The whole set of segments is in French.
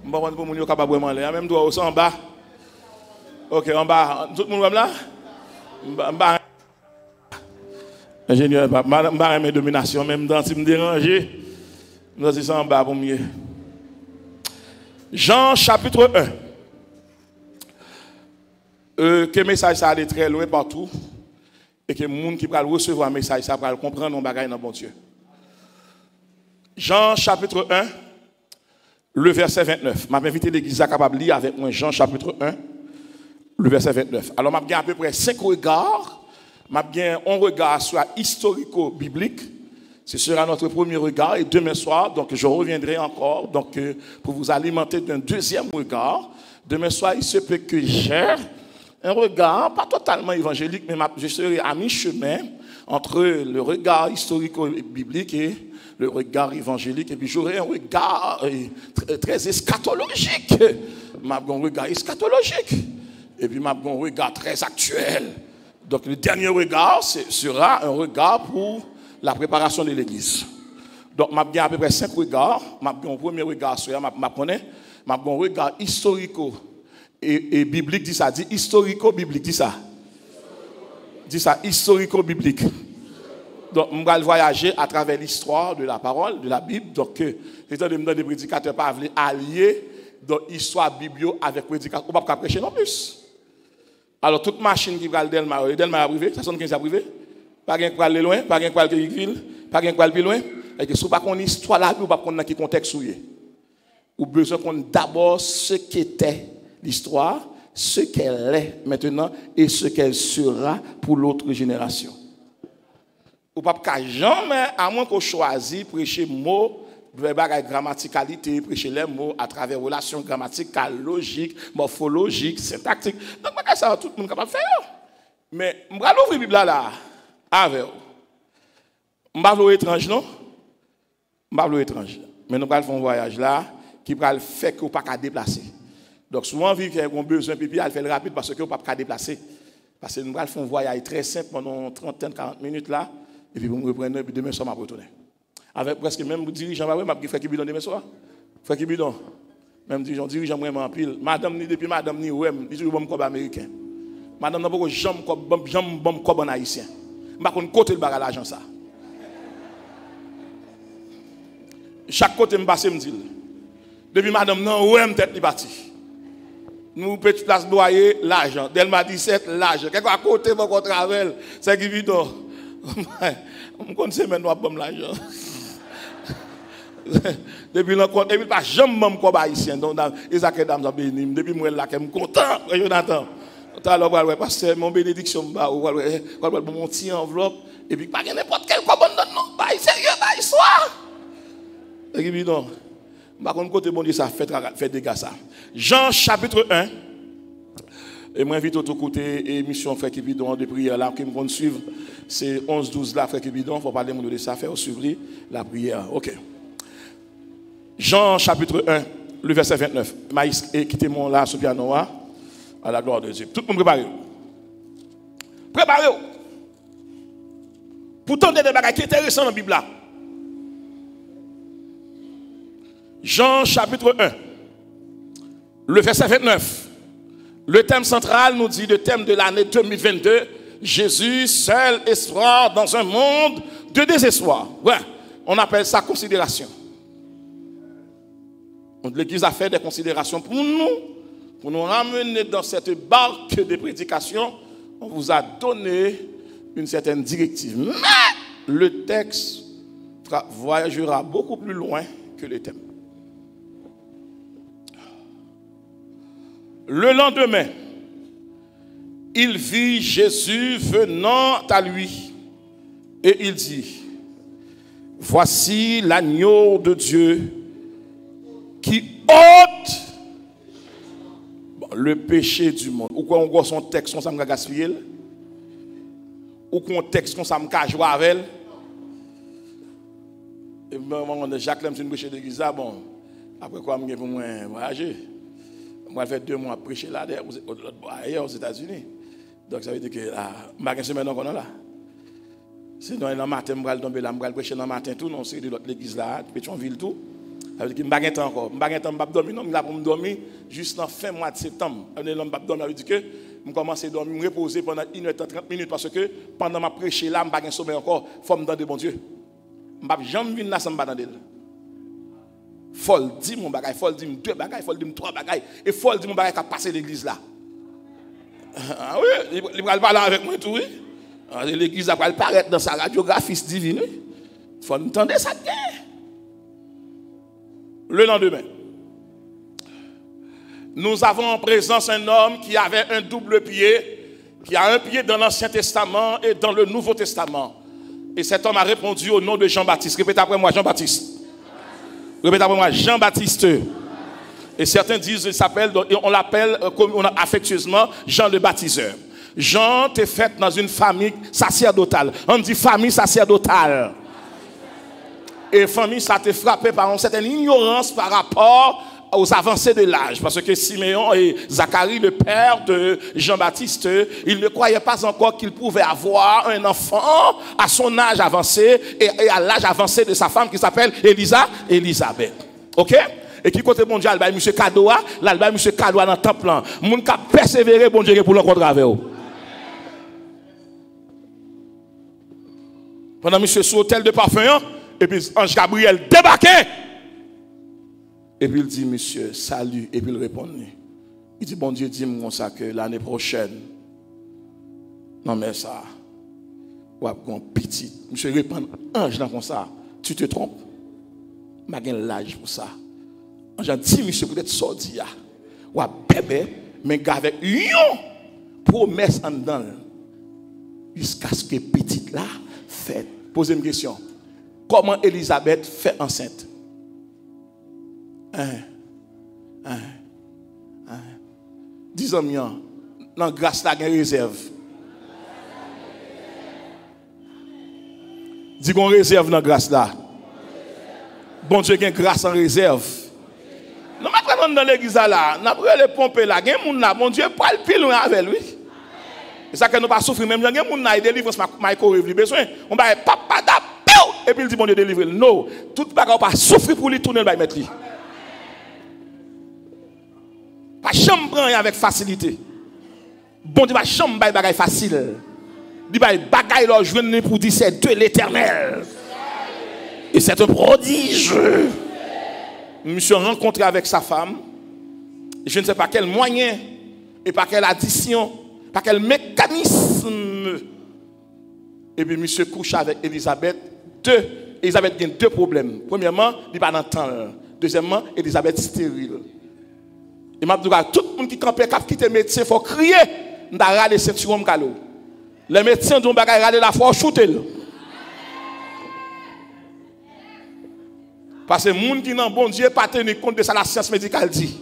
Je vais pour mon capable vraiment aller. Même toi aussi en bas. OK, en bas. Tout le monde là? En bas. Ingénieur, je vais mes dominations, même dans si me déranger. Je vais ça en bas pour mieux. Jean chapitre 1. Que le message ça allait très loin partout. Et que les gens qui va recevoir le message, ça va comprendre nos bagages dans bon Dieu. Jean chapitre 1, le verset 29. Je vais inviter l'église à capable lire avec moi Jean chapitre 1, le verset 29. Alors, je vais à peu près 5 regards. Je vais un regard sur historico-biblique. Ce sera notre premier regard. Et demain soir, donc, je reviendrai encore donc, pour vous alimenter d'un deuxième regard. Demain soir, il se peut que j'ai un regard, pas totalement évangélique, mais je serai à mi-chemin entre le regard historico-biblique et le regard évangélique. Et puis j'aurai un regard très eschatologique. Un regard eschatologique. Et puis un regard très actuel. Donc le dernier regard sera un regard pour la préparation de l'église. Donc je vais à peu près 5 regards. Je vais un premier regard sur un regard historico et biblique, dit ça, dit historico-biblique, dit ça. Dit ça, historico-biblique. Donc, on va voyager à travers l'histoire de la parole, de la Bible. Donc, étant donné des prédicateurs pas alliés dans l'histoire biblique avec prédicateur, on ne va pas prêcher non plus. Alors, toute machine qui va Delma à privé, ça sonne 15 à privé. Pas quelqu'un qui aller loin, pas quelqu'un qui aller ville, pas quelqu'un qui aller plus loin. Et que si on ne connaît pas l'histoire là, on ne va pas connaître quel contexte où il est. Ou besoin qu'on d'abord ce qu'était l'histoire, ce qu'elle est maintenant et ce qu'elle sera pour l'autre génération. Ou pas jamais, à moins qu'on choisisse prêcher mots, grammaticalité, prêcher les mots à travers relations grammaticales, logiques, morphologiques, syntaxiques. Donc, ça, tout le monde est capable de faire. Mais, je vais ouvrir la Bible là, avec vous. Je ne vais pas étrange, non? Je ne vais pas étrange. Mais nous allons faire un voyage là qui va faire que vous ne pouvez pas déplacer. Donc, souvent, vu qu'il y a besoin de pipi, elle fait le rapide parce que vous ne pouvez pas déplacer. Parce que nous allons faire un voyage très simple pendant 30-40 minutes là. Et puis, vous me reprenez, et puis demain soir, je vais retourner. Avec presque même dirigeant, je vais faire qui bidon demain soir. Faire qui bidon. Même dirigeant vraiment en pile. Madame, depuis madame, ni ouais, je suis un cob américain. Madame, n'a pas jamais cob en haïtien. Je ne vais pas côté le bagage l'argent ça. Chaque côté, je passe, je me dis. Depuis madame, non, ouais, je suis parti. Nous, petite place doyer, l'argent. Delma 17, l'argent. Quelque à côté, mon travail, c'est qui vit donc. Je connais maintenant pas l'argent. Depuis le compte, depuis pas jamais même comme haïtien. Donc, Isaac et Dame béni. Depuis moi là, je suis content. Jonathan. Alors, parce que mon bénédiction, ou mon petit enveloppe, et puis pas n'importe quel quoi bon non. Pas sérieux, pas histoire. C'est qui vit donc. Par contre, côté bon Dieu, ça fait des gars ça. Jean chapitre 1. Et moi, invite tout côté émission Frère Kibidon de prière là, qui me vont suivre. C'est 11-12 là, Frère Kibidon. Il faut parler de ça, faire suivre la prière. OK. Jean chapitre 1, le verset 29. Maïs, quittez-moi là, sur le piano, à la gloire de Dieu. Tout le monde préparé. Préparez-vous. Pourtant, des bagages qui sont intéressants dans la Bible là. Jean chapitre 1, le verset 29. Le thème central nous dit le thème de l'année 2022, Jésus, seul espoir dans un monde de désespoir. Ouais, on appelle ça considération. Donc l'Église a fait des considérations pour nous ramener dans cette barque de prédication. On vous a donné une certaine directive. Mais le texte voyagera beaucoup plus loin que le thème. Le lendemain, il vit Jésus venant à lui et il dit, voici l'agneau de Dieu qui ôte le péché du monde. Ou quoi on voit son texte, on s'en va gaspiller. Ou qu'on texte, on s'en va jouer avec elle. Et bon, Jacques Lem, c'est une péché de l'église, bon, après quoi, je vais pour moi voyager. Moi, j'ai fait 2 mois à prêcher là, ailleurs aux États-Unis. Donc, ça veut dire que je vais semaine qu'on est là. Sinon, dans le matin, je vais tomber là, je vais prêcher dans le matin, tout, non, c'est de l'autre l'église là, Pétionville, tout. Ça veut dire que je ne encore. Je ne vais pas dormir, non, je vais dormir juste dans fin mois de septembre. Je ne vais pas dormir, ça veut dire que je commence à dormir, me reposer pendant 1 heure 30 minutes parce que pendant ma prêche là, je ne vais pas sommeil encore. Il faut me donner bon Dieu. Je ne vais jamais venir là sans me battre. Faut dire mon bagage, faut dire deux bagages, faut dire trois bagages. Et faut dire mon bagage qui a passé l'église là. Ah oui, il va parler avec moi tout, oui. L'église va apparaître dans sa radiographie divine. Il faut entendre ça bien. Le lendemain, nous avons en présence un homme qui avait un double pied, qui a un pied dans l'Ancien Testament et dans le Nouveau Testament. Et cet homme a répondu au nom de Jean-Baptiste. Répétez après moi, Jean-Baptiste. Répétez après moi, Jean-Baptiste. Et certains disent, on l'appelle affectueusement Jean le Baptiseur. Jean t'est fait dans une famille sacerdotale. On dit famille sacerdotale. Et famille, ça t'est frappé par une certaine ignorance par rapport aux avancées de l'âge. Parce que Siméon et Zacharie, le père de Jean-Baptiste, ils ne croyaient pas encore qu'il pouvait avoir un enfant à son âge avancé et à l'âge avancé de sa femme qui s'appelle Élisabeth. Ok? Et qui côté bon Dieu, il y a M. Kadoa, là, il y a M. Kadoa dans le temple. Moun ka persévérer, bon Dieu, pour l'encontrer avec vous. Pendant M. sous hôtel de parfum, et puis Ange Gabriel débarquait. Et puis il dit, monsieur, salut. Et puis il répond. Il dit, bon Dieu, dis-moi ça que l'année prochaine, non mais ça, ou un petit. Monsieur répond, Ange, dans comme ça, tu te trompes. Je n'ai l'âge pour ça. Ange dit, monsieur, peut-être sorti, ou un bébé, mais avec une promesse en dedans. Jusqu'à ce que petite là, fait. Posez une question. Comment Élisabeth fait enceinte? Disons bien, dans grâce là, il y a une réserve. Dis qu'on réserve dans grâce là. Bon Dieu, il y a une grâce en réserve. Nous ne dans l'église là, nous avons les pompes là, il y a un monde là, bon Dieu, pas le pile avec lui. C'est ça que nous ne pas souffrir, même il y a un monde là, il délivre ce Michael il besoin. On va papa da, et puis il dit bon Dieu délivre. Non, tout le monde pas souffrir pour lui tourner le mettre lui. Pas chambre prendre avec facilité. Bon Dieu, pas chambre bagay facile. Dit bagay leur joindre pour dire c'est de l'Éternel. Et c'est un prodige. Je me suis rencontré avec sa femme. Je ne sais pas quel moyen et par quelle addition, par quel mécanisme. Et puis monsieur couche avec Élisabeth. Élisabeth a deux problèmes. Premièrement, il n'est pas dans le temps. Deuxièmement, Élisabeth est stérile. Et m'a dit tout le monde qui campait qui quitte le médecin, il faut crier. On a râlé ceinture de calo. Les médecins dont bagay râler la foi shooter. Parce que les gens qui n'ont bon Dieu pas tenir compte de ça la science médicale dit.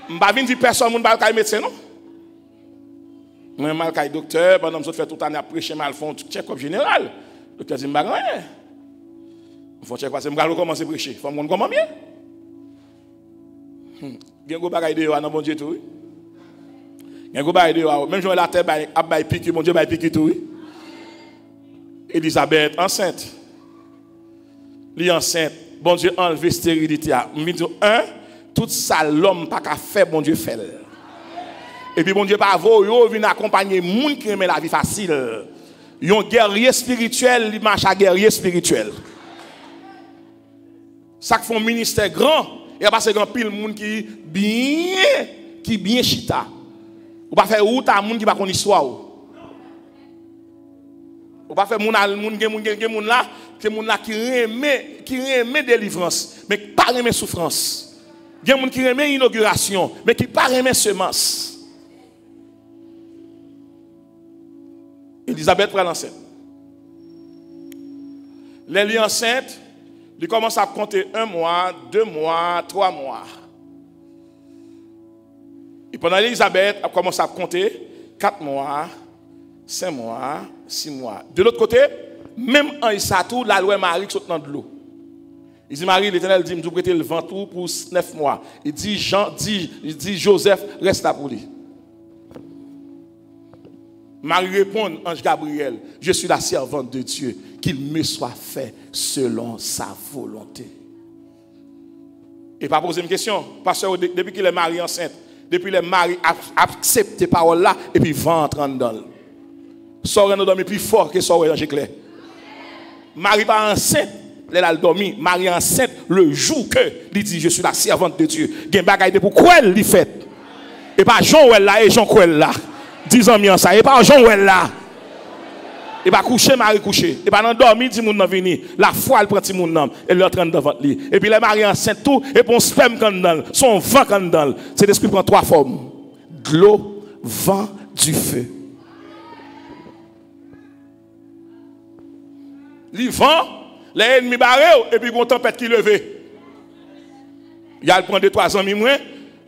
Je ne vais pas dire personne qui est médecin non. Moi mal kay docteur, pendant que je fais toute l'année à prêcher mal font check-up général. Le docteur dit pas rien. Il faut checker parce que je vais commencer à prêcher. Il faut me comment bien. Il y a un bagay de yo dans bon Dieu tout. Il y a un bagay de yo même Jean la terre a bay piqué mon Dieu bay piqué tout. Élisabeth enceinte. Li enceinte, bon Dieu enlever stérilité. Me dit tout ça l'homme pas qu'à faire bon Dieu fait. Et puis bon Dieu pas yo vient accompagner moun qui aime la vie facile. Yon guerrier spirituel, il marche à guerrier spirituel. Ça fait un ministère grand. Il y a pas grand pile monde qui bien chita. Ou pas faire ou ta monde qui pas connait histoire. Ou pas faire monde là que monde là qui remet délivrance mais pas remet souffrance. Il y a monde qui remet inauguration mais qui pas remet semence. Élisabeth prend l'enceinte. Les liens enceintes, il commence à compter 1 mois, 2 mois, 3 mois. Et pendant Élisabeth, elle commence à compter 4 mois, 5 mois, 6 mois. De l'autre côté, même en Isatou, la loi Marie qui saute dans de l'eau. Il dit Marie, l'Éternel dit, nous prêter le ventre pour 9 mois. Il dit Joseph, reste là pour lui. Marie répond, ange Gabriel, je suis la servante de Dieu, qu'il me soit fait selon sa volonté. Et pas poser une question. Parce que depuis qu'il est marié enceinte, depuis qu'il est marié, accepte parole là, et puis ventre en dedans. Sort nous dormir plus fort que sort dans clair. Marie pas enceinte, elle a dormi. Marie enceinte le jour que il dit je suis la servante de Dieu. Gen bagaille de pour quoi elle fait. Et pas Jean ou elle là et Jean ou elle là. 10 ans mi en ça et pas Jean ou elle là. Et pas coucher Marie coucher. Et pas dans dormir dit moun nan vini. La foi elle prend ti moun nan, elle le traîne devant lui. Et puis les Marie enceinte tout et bon sperme quand dedans, son vent quand dedans. C'est l'esprit prend 3 formes. De l'eau, vent, du feu. Les vents, les ennemis barrés, et puis une tempête qui levait. Il y a le prendre 2-3 ans moins,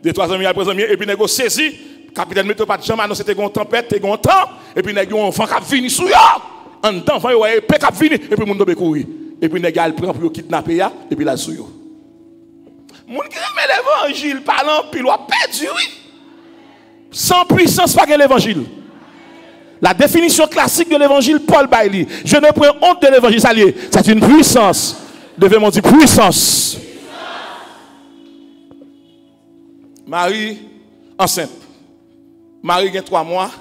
2-3 ans, il y a 3 ans, et puis il a saisi, capitaine météo pas de jambe, non c'était une tempête, c'était un temps, et puis il y a un vent qui vient sur là. En temps, il y a un épée qui vient, et puis il y a courir. Et puis il y a le prend pour kidnapper, et puis il a sur yo. Moun qui aime l'évangile, parlant, puis il a perdu, oui. Sans puissance, pas que l'évangile. La définition classique de l'évangile, Paul Bailey. Je ne prends honte de l'évangile, salier. C'est une puissance. Devez-moi dire puissance. Marie enceinte. Marie a 3 mois.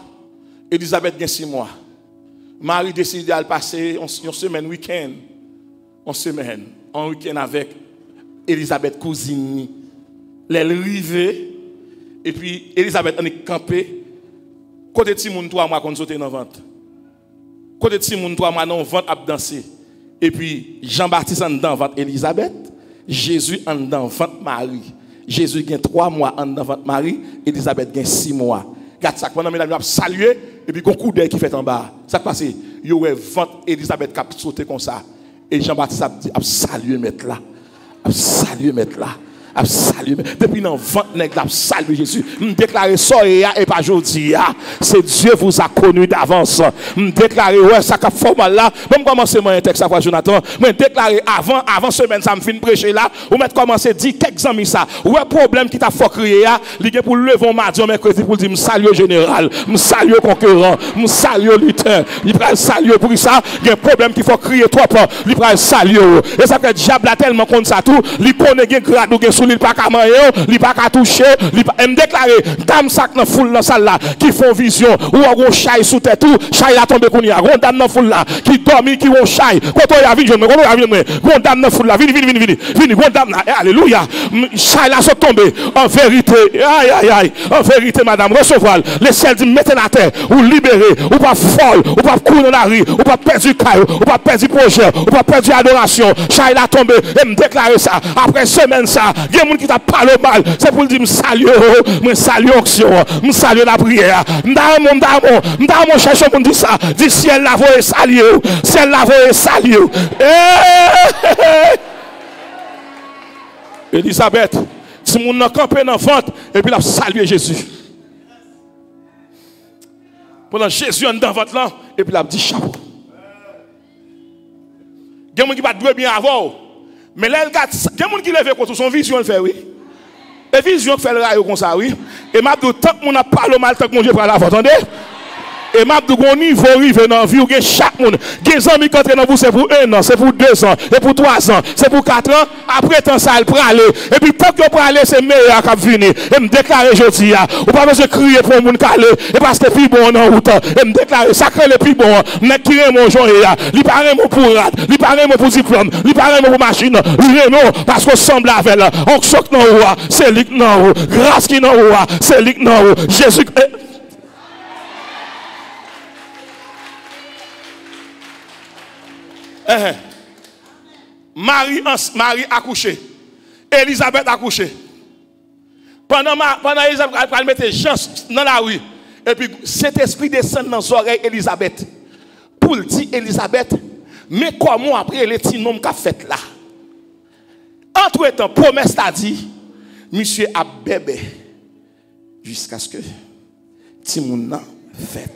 Elisabeth a 6 mois. Marie décide d'aller passer une semaine week-end. Une semaine. Un week-end avec Elisabeth, cousine. Elle est arrivée. Et puis Elisabeth est campée. Côté Timoun 3 mois qu'on sauter dans ventre. Côté Timoun 3 mois dans ventre a danser. Et puis Jean-Baptiste en dedans ventre Elisabeth, Jésus en dedans ventre Marie. Jésus a 3 mois en dedans ventre Marie, Elisabeth a 6 mois. Regarde ça pendant mesdames a salué et puis un coup d'œil qui fait en bas. Ça passe yo ouais ventre Elisabeth qui a sauté comme ça et Jean-Baptiste a salué mettre là. A salué mettre là. A salué depuis dans ventre nèg a salué Jésus. Me déclarer ça et pas aujourd'hui. C'est Dieu vous a connu d'avance. Me déclarer ouais ça qu'a formal là, même commencer mon texte ça Jonathan, me déclarer avant semaine ça me fin prêcher là, ou mettre commencer dire quelques amis ça. Ouais problème qui t'a fait crier là, li gen pour lever mardi mercredi pour dire me saluer général, me saluer conquérant, me saluer lutteur. Il prend saluer pour ça, il y a un problème qu'il faut crier trop pas, il prend saluer. Et ça fait diable a tellement contre ça tout, il connaît gen grade ou gen il pas qu'à manger, il pas qu'à toucher, il pas me déclarer dame sac dans foule dans salle là qui font vision ou un chai sous tête tout, chai a tombé kounya, gon dame dans foule là qui dormi qui on chai, quand on y a vu je me gon dame dans foule là, vini gon dame là, alléluia, chai là sont tombés en vérité, aïe en vérité madame recevoir le ciel dit mettez la terre ou libérer ou pas folle, ou pas courir dans la rue, ou pas perdre du caillou, ou pas perdre du projet, ou pas perdre du adoration, chai là tombé et me déclarer ça après semaine ça. Il y a des gens qui t'a parlé mal, c'est pour dire, je salue, je salue l'action, je salue la prière. Je cherche pour dire ça. Dis ciel la voix salue, ciel la voix salue. Elisabeth, si mon a campé dans le ventre, et puis il a salué Jésus. Pendant Jésus est dans le ventre là, et puis il a dit chapeau. Il y a des gens qui ne bien avant. Mais là, il y a des gens qui lèvent contre son vision, il fait oui. Et vision fait le rayon comme ça, oui. Et m'a dit, tant que mon a parlé mal, tant que mon Dieu prend la voix, attendez. Et m'a dit, au niveau arrivé dans la vie, chaque monde, des amis qui entrent dans vous, c'est pour 1 an, c'est pour 2 ans, c'est pour 3 ans, c'est pour 4 ans. Après, tant ça, elle prend aller. Et puis, tant que vous aller, c'est meilleur qu'à venir. Et me déclarer aujourd'hui, ou pas besoin de crier pour mon calé, et parce que c'est plus bon en route. Et me déclarer, ça crée le plus bon. Mais qui est mon joint, il paraît mon pour rad, il paraît mon pour diplôme, il paraît mon pour machine, il non, parce qu'on semble avec elle. On choque dans le roi, c'est lui qui dans le grâce qui dans le roi, c'est lui qui dans le Jésus. Marie accouché. Elisabeth accouché. Pendant Elisabeth, elle mettait Jean dans la rue. Et puis cet esprit descend dans les oreilles d'Elisabeth. Pour dire Elisabeth, mais comment après les petits noms qu'a fait là? Entre-temps, promesse t'a dit, monsieur a bébé. Jusqu'à ce que Timoun n'a fait.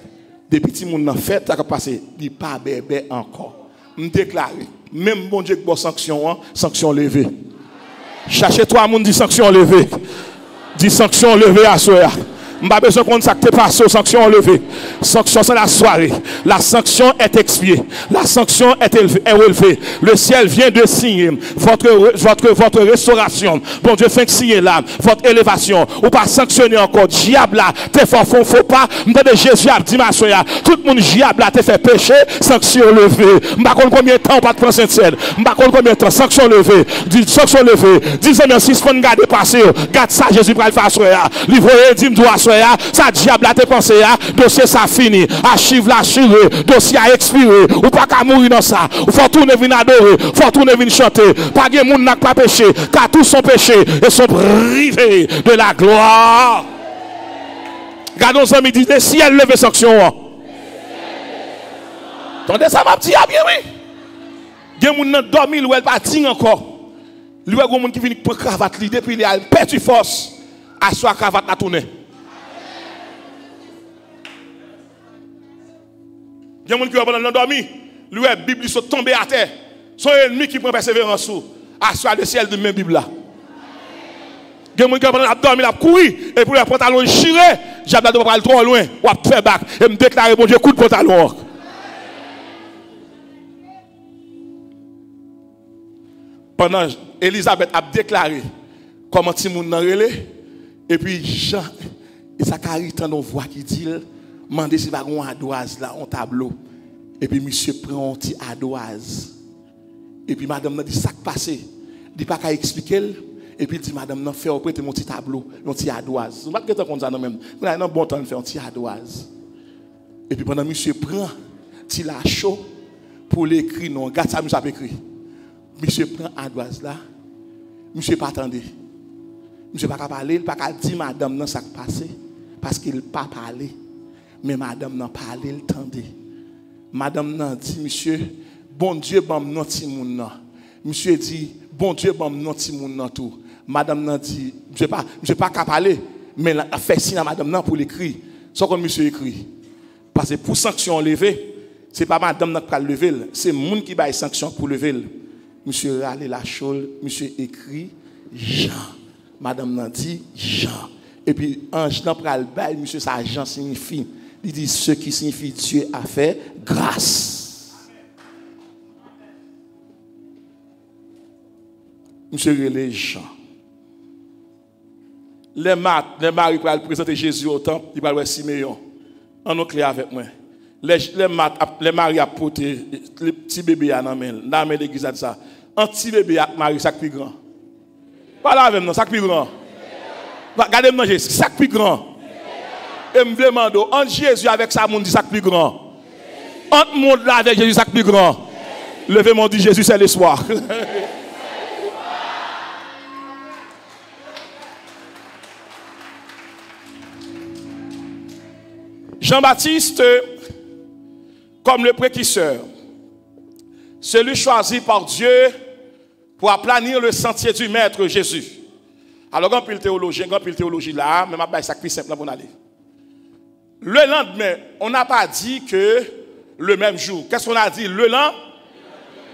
Depuis Timoun n'a fait, ça a passé, il n'est pas bébé encore. Me déclarer, même bon Dieu qui a sanction, sanction levée. Cherchez toi, monde dit sanction levée. Dit sanction levée à soi. Je n'ai pas besoin qu'on s'acte passé aux sanctions enlevées. Sanction c'est la soirée. La sanction est expiée. La sanction est relevée. Le ciel vient de signer votre restauration. Bon Dieu fait signer là. Votre élévation. Ou pas sanctionner encore. Diable là. T'es fort, faut pas. M'entendez Jésus a dit ma soeur. Tout le monde diable là. T'es fait péché. Sanction levée. Je ne sais pas combien de temps on va te prendre cette scène. Je ne sais pas combien de temps. Sanction levée. Sanction levée. 10 ans, si on garde passé. Garde ça, Jésus va le faire soeur. Livre, dis-moi soeur. Ça diable a te pensé, dossier ça fini, archive la chiré, dossier a expiré, ou pas qu'à mourir dans ça, ou faut tourner venir adorer, faut tourner venir chanter, pas de monde n'a pas péché, car tous sont péchés et sont privés de la gloire. Regardons ça, il dit, si elle lève sanction. Attendez ça, m'a dit, ah bien oui. Il y a des gens qui dormi, ou elle pas dit encore. Il y a des gens qui viennent pour cravate, depuis il a perdu force, à soi cravate la tourner. Il y a des gens qui ont dormi, lui, la Bible sont tombés à terre. Son ennemi qui prend persévérance sous, à soi le ciel de même Bible là. Il y a des gens qui ont dormi, ils ont couru, et pour le pantalon chiré, j'ai pas aller trop loin, ou à faire bac, et me déclarer, bon Dieu, coup de pantalon. Pendant Elisabeth a déclaré comment Timoun n'a relé, et puis Jean, et Zacharie tend une voix qui dit, mandez si va un adoise là, un tableau. Et puis monsieur prend un petit adoise. Et puis madame n'a dit ça qui passé. Il dit pas qu'à expliquer. Et puis il dit madame n'a fait prêter mon petit tableau, un petit adoise. Vous ne pouvez pas comme ça non même. Vous avez un bon temps de faire un petit adoise. Et puis pendant monsieur prend petit la chaud pour l'écrire non, regarde ça monsieur a écrit. Monsieur prend adoise là. Monsieur pas attendre. Monsieur pas parler, il pas dire madame n'a ça qui passé parce qu'il pas parlé. Mais madame n'a pas parlé, il tendait. Madame n'a dit, monsieur, bon Dieu, bon non ti moun nan. Monsieur dit, bon Dieu, bon non ti moun nan tout. Madame n'a dit, je pas qu'à parler, mais elle a fait signe à madame nan pour l'écrire. Sans que monsieur écrit. Parce que pour sanction lever, c'est pas madame n'a pas lever, c'est moun qui baille sanction pour lever. Monsieur râle la chose, monsieur écrit Jean. Madame n'a dit Jean. Et puis ange n'a pas le bail, monsieur ça Jean signifie. Il dit ce qui signifie Dieu a fait grâce. Monsieur relève Jean. Les maris pour présenter Jésus au temple, il va voir Siméon. En clair avec moi. Les maris a porté le petit bébé à la main de l'église a dit ça. Un petit bébé à Marie, ça plus grand. Pas là avec nous, ça plus grand. Regardez-moi manger, ça plus grand. Et me demande, entre Jésus avec ça, mon dit ça plus grand. Entre monde là avec Jésus, ça plus grand. Levez mon dit Jésus, c'est l'espoir. Jean-Baptiste, comme le précurseur, celui choisi par Dieu pour aplanir le sentier du Maître Jésus. Alors, quand il théologie là, mais ma ça plus simple pour aller. Le lendemain, on n'a pas dit que le même jour. Qu'est-ce qu'on a dit? Le lendemain.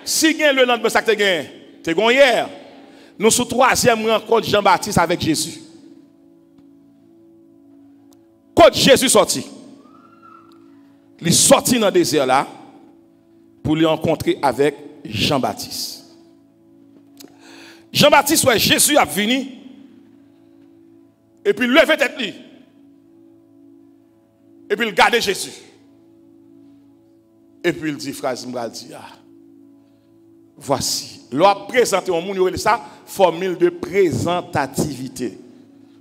Si gagne le lendemain, ça que tu gagnes. Tu gagnes hier. Nous sommes troisième rencontre Jean-Baptiste avec Jésus. Quand Jésus sorti, il est sorti dans le désert là pour le rencontrer avec Jean-Baptiste. Jean-Baptiste, ouais, Jésus a venu et puis il levait tête lui. Et puis il gardait Jésus. Et puis il dit, phrase, il dit, voici. L'on présente au monde, il ça, formule de présentativité.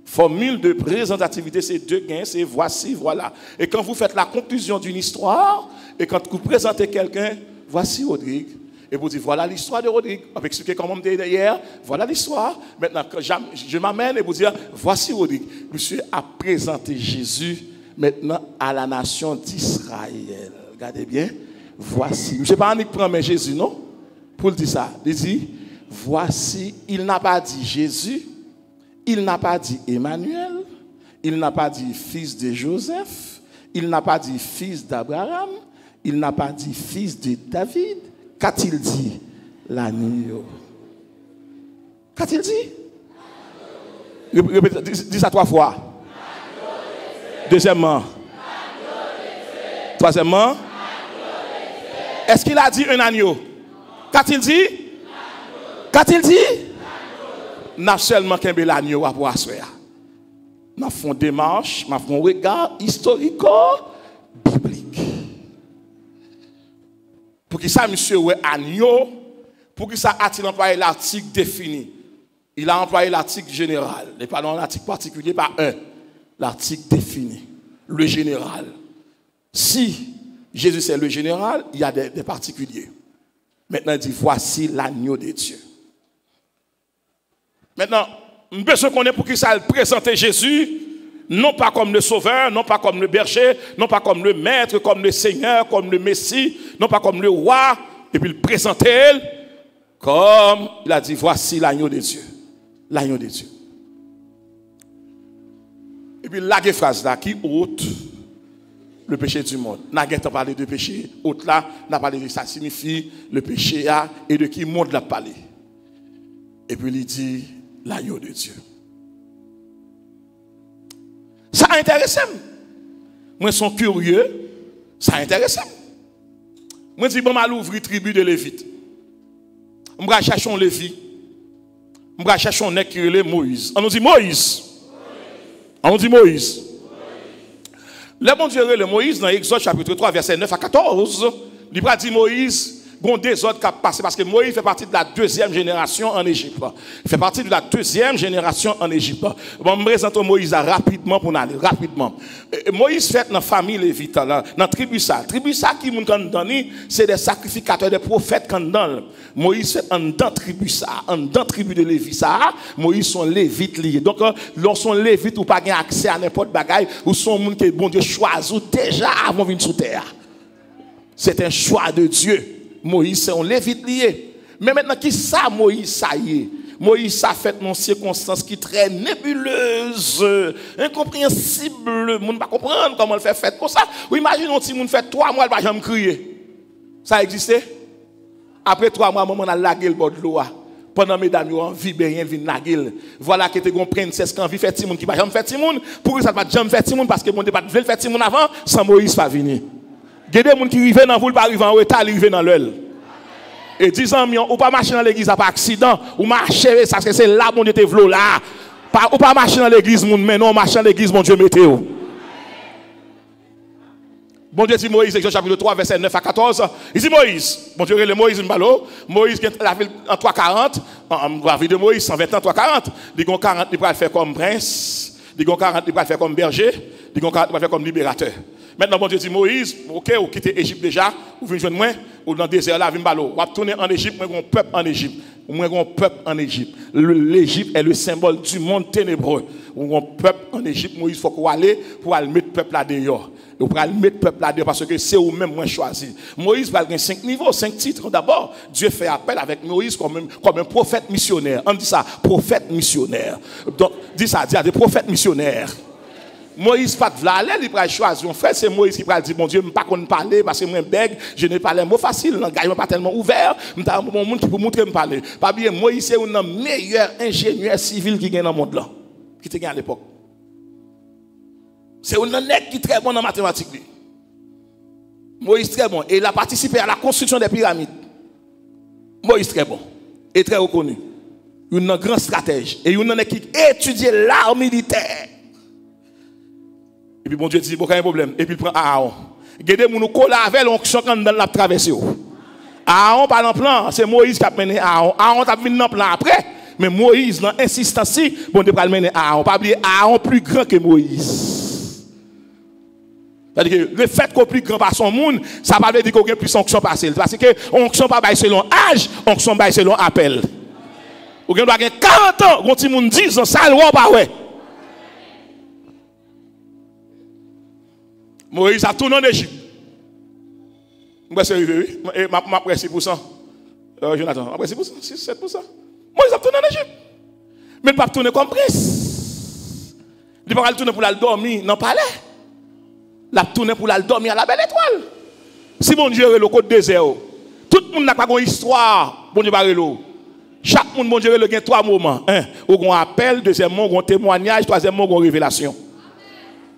Formule de présentativité, c'est deux gains, c'est voici, voilà. Et quand vous faites la conclusion d'une histoire, et quand vous présentez quelqu'un, voici Rodrigue. Et vous dites, voilà l'histoire de Rodrigue. On va expliquer comment on était hier. Voilà l'histoire. Maintenant, je m'amène et vous dire, voici Rodrigue. Monsieur a présenté Jésus maintenant à la nation d'Israël. Regardez bien. Voici. Monsieur pas en prendre Jésus, non? Pour dire ça. Il dit, voici. Il n'a pas dit Jésus. Il n'a pas dit Emmanuel. Il n'a pas dit fils de Joseph. Il n'a pas dit fils d'Abraham. Il n'a pas dit fils de David. Qu'a-t-il dit? L'agneau. Qu'a-t-il dit? Dis ça 3 fois. Deuxièmement. Troisièmement. Est-ce qu'il a dit un agneau? Qu'a-t-il dit? Qu'a-t-il dit? N'a seulement qu'un bel agneau à voir ça. N'a fait une démarche, n'a fait un regard historico-biblique. Pour que ça, monsieur, ouais, agneau, pour que ça a-t-il employé l'article défini? Il a employé l'article général, et pas dans l'article particulier, pas un. L'article défini, le général. Si Jésus c'est le général, il y a des particuliers. Maintenant, il dit, voici l'agneau de Dieu. Maintenant, nous besoin qu'on ait pour qu'il ça présente Jésus, non pas comme le sauveur, non pas comme le berger, non pas comme le maître, comme le Seigneur, comme le Messie, non pas comme le roi, et puis le présenter comme il a dit, voici l'agneau de Dieu. L'agneau de Dieu. Et puis la phrase là qui ôte le péché du monde. N'a pas parlé de péché, autre là, n'a parlé de ça signifie le péché a et de qui monde l'a parlé. Et puis il dit l'agneau de Dieu. Ça intéresse. Moi je suis curieux, ça intéresse. Moi je dis bon mal ouvrir tribu de Lévite. On va chercher un Lévi. On va chercher un nèg qui est Moïse. On nous dit Moïse. On nous dit Moïse. Le bon Dieu, le Moïse, dans Exode chapitre 3, verset 9 à 14, il va dire Moïse, bon désordre qui a passé, parce que Moïse fait partie de la deuxième génération en Égypte. Il fait partie de la deuxième génération en Égypte. Bon, je me présente Moïse rapidement pour aller, rapidement. Moïse fait dans la famille Lévite, dans la tribu ça. Tribu ça qui nous donne, c'est des sacrificateurs, des prophètes qui nous Moïse fait en dans tribu ça, en dans tribu de Lévi ça. Moïse sont Lévites liés. Donc, lorsqu'on Lévite ou pas accès à n'importe bagaille, ou sont monde que bon Dieu choisit déjà avant de venir sur terre. C'est un choix de Dieu. Moïse, c'est un Lévite lié. Mais maintenant, qui ça, Moïse, ça y est? Moïse, ça fait une circonstance qui est très nébuleuse, incompréhensible. On ne peut pas comprendre comment il fait fête comme ça. Ou imaginons si on fait 3 mois, il ne va jamais crier. Ça existait? Après 3 mois, maman a lagué le bord de l'eau. Pendant mesdames, ils ont envie de rien venir laguer. Voilà que tu as une princesse qui a envie de faire Timoun, qui ne va jamais faire Timoun. Pour ça, ne va jamais faire Timoun parce que mon débat veut faire Timoun avant, sans Moïse pas venir. Il y a des gens qui arrivent dans vous, pas arriver en retard, ils arrivent dans l'œil. Et 10 ans, ou pas marcher dans l'église, pas accident, ou marcher, parce que c'est là, mon Dieu, te v'lou là. Ou pas marcher dans l'église, mais non, marcher dans l'église, mon Dieu, mettez-vous. Bon Dieu dit Moïse, Exode chapitre 3, verset 9 à 14. Il dit Moïse, bon Dieu, le Moïse, Moïse qui est la ville en 340, la ville de Moïse, 120 ans, 340. Il dit 40, il va le faire comme prince. Il dit 40, il va le faire comme berger. Il dit 40, il va le faire comme libérateur. Maintenant, bon Dieu dit Moïse, ok, vous quittez l'Égypte déjà, vous venez joindre moi, ou dans le désert là, vous allez tourner en Égypte, moi, j'ai un peuple en Égypte. Moi, j'ai un peuple en Égypte. L'Égypte est le symbole du monde ténébreux. Ou un peuple en Égypte, Moïse, il faut qu'on aille pour aller mettre le peuple là dehors. Vous pouvez mettre le peuple là-dedans parce que c'est vous-même moi choisi. Moïse va avoir 5 niveaux, 5 titres. D'abord, Dieu fait appel avec Moïse comme un prophète missionnaire. On dit ça, prophète missionnaire. Donc, dit ça, dit à des prophètes missionnaires. Moïse pas de là, il va choisir. En fait, c'est Moïse qui va dire, mon Dieu, je ne peux pas parler parce que moi, bègue, je n'ai pas les mots faciles, le langage n'est pas tellement ouvert. Je n'ai mon monde qui peut montrer me parler. Pas bien, Moïse, c'est un meilleur ingénieur civil qui gagne dans le monde là, qui était à l'époque. C'est un nègre qui est très bon en mathématiques. Moïse très bon. Et il a participé à la construction des pyramides. Moïse très bon. Et très reconnu. Il est un grand stratège. Et il est un nègre qui étudie l'art militaire. Et puis bon Dieu dit, bon, il y a un problème. Et puis il prend Aaron. Regardez, nous collons avec l'onction quand nous avons traversé. Aaron, pas dans le plan. C'est Moïse qui a mené Aaron. Aaron a venu dans le plan après. Mais Moïse, dans l'insistance, bon Dieu va mener Aaron. Pas oublier Aaron plus grand que Moïse. C'est-à-dire que le fait qu'on plus grand par son monde, ça ne veut pas dire qu'on a plus onction passée. Parce que onction pas selon âge, onction pas selon appel. Ou bien on doit avoir 40 ans, on dit 10 ans, ça le voit pas ouais. Moïse a tourné en Égypte. Je vais arriver, oui. Je prends 6%. Jonathan, après 6%, 6-7%. Moïse a tourné en Égypte. Mais il ne peut pas tourner comme prince. Il ne peut pas tourner pour aller dormir dans le palais. La tourner pour la dormir à la belle étoile. Si mon Dieu est le côté désert, tout le monde n'a pas une histoire, bon Dieu va l'eau. Chaque monde, bon Dieu, il y a 3 moments. Un, on appel, deuxièmement, on témoignage, troisièmement, on révélation.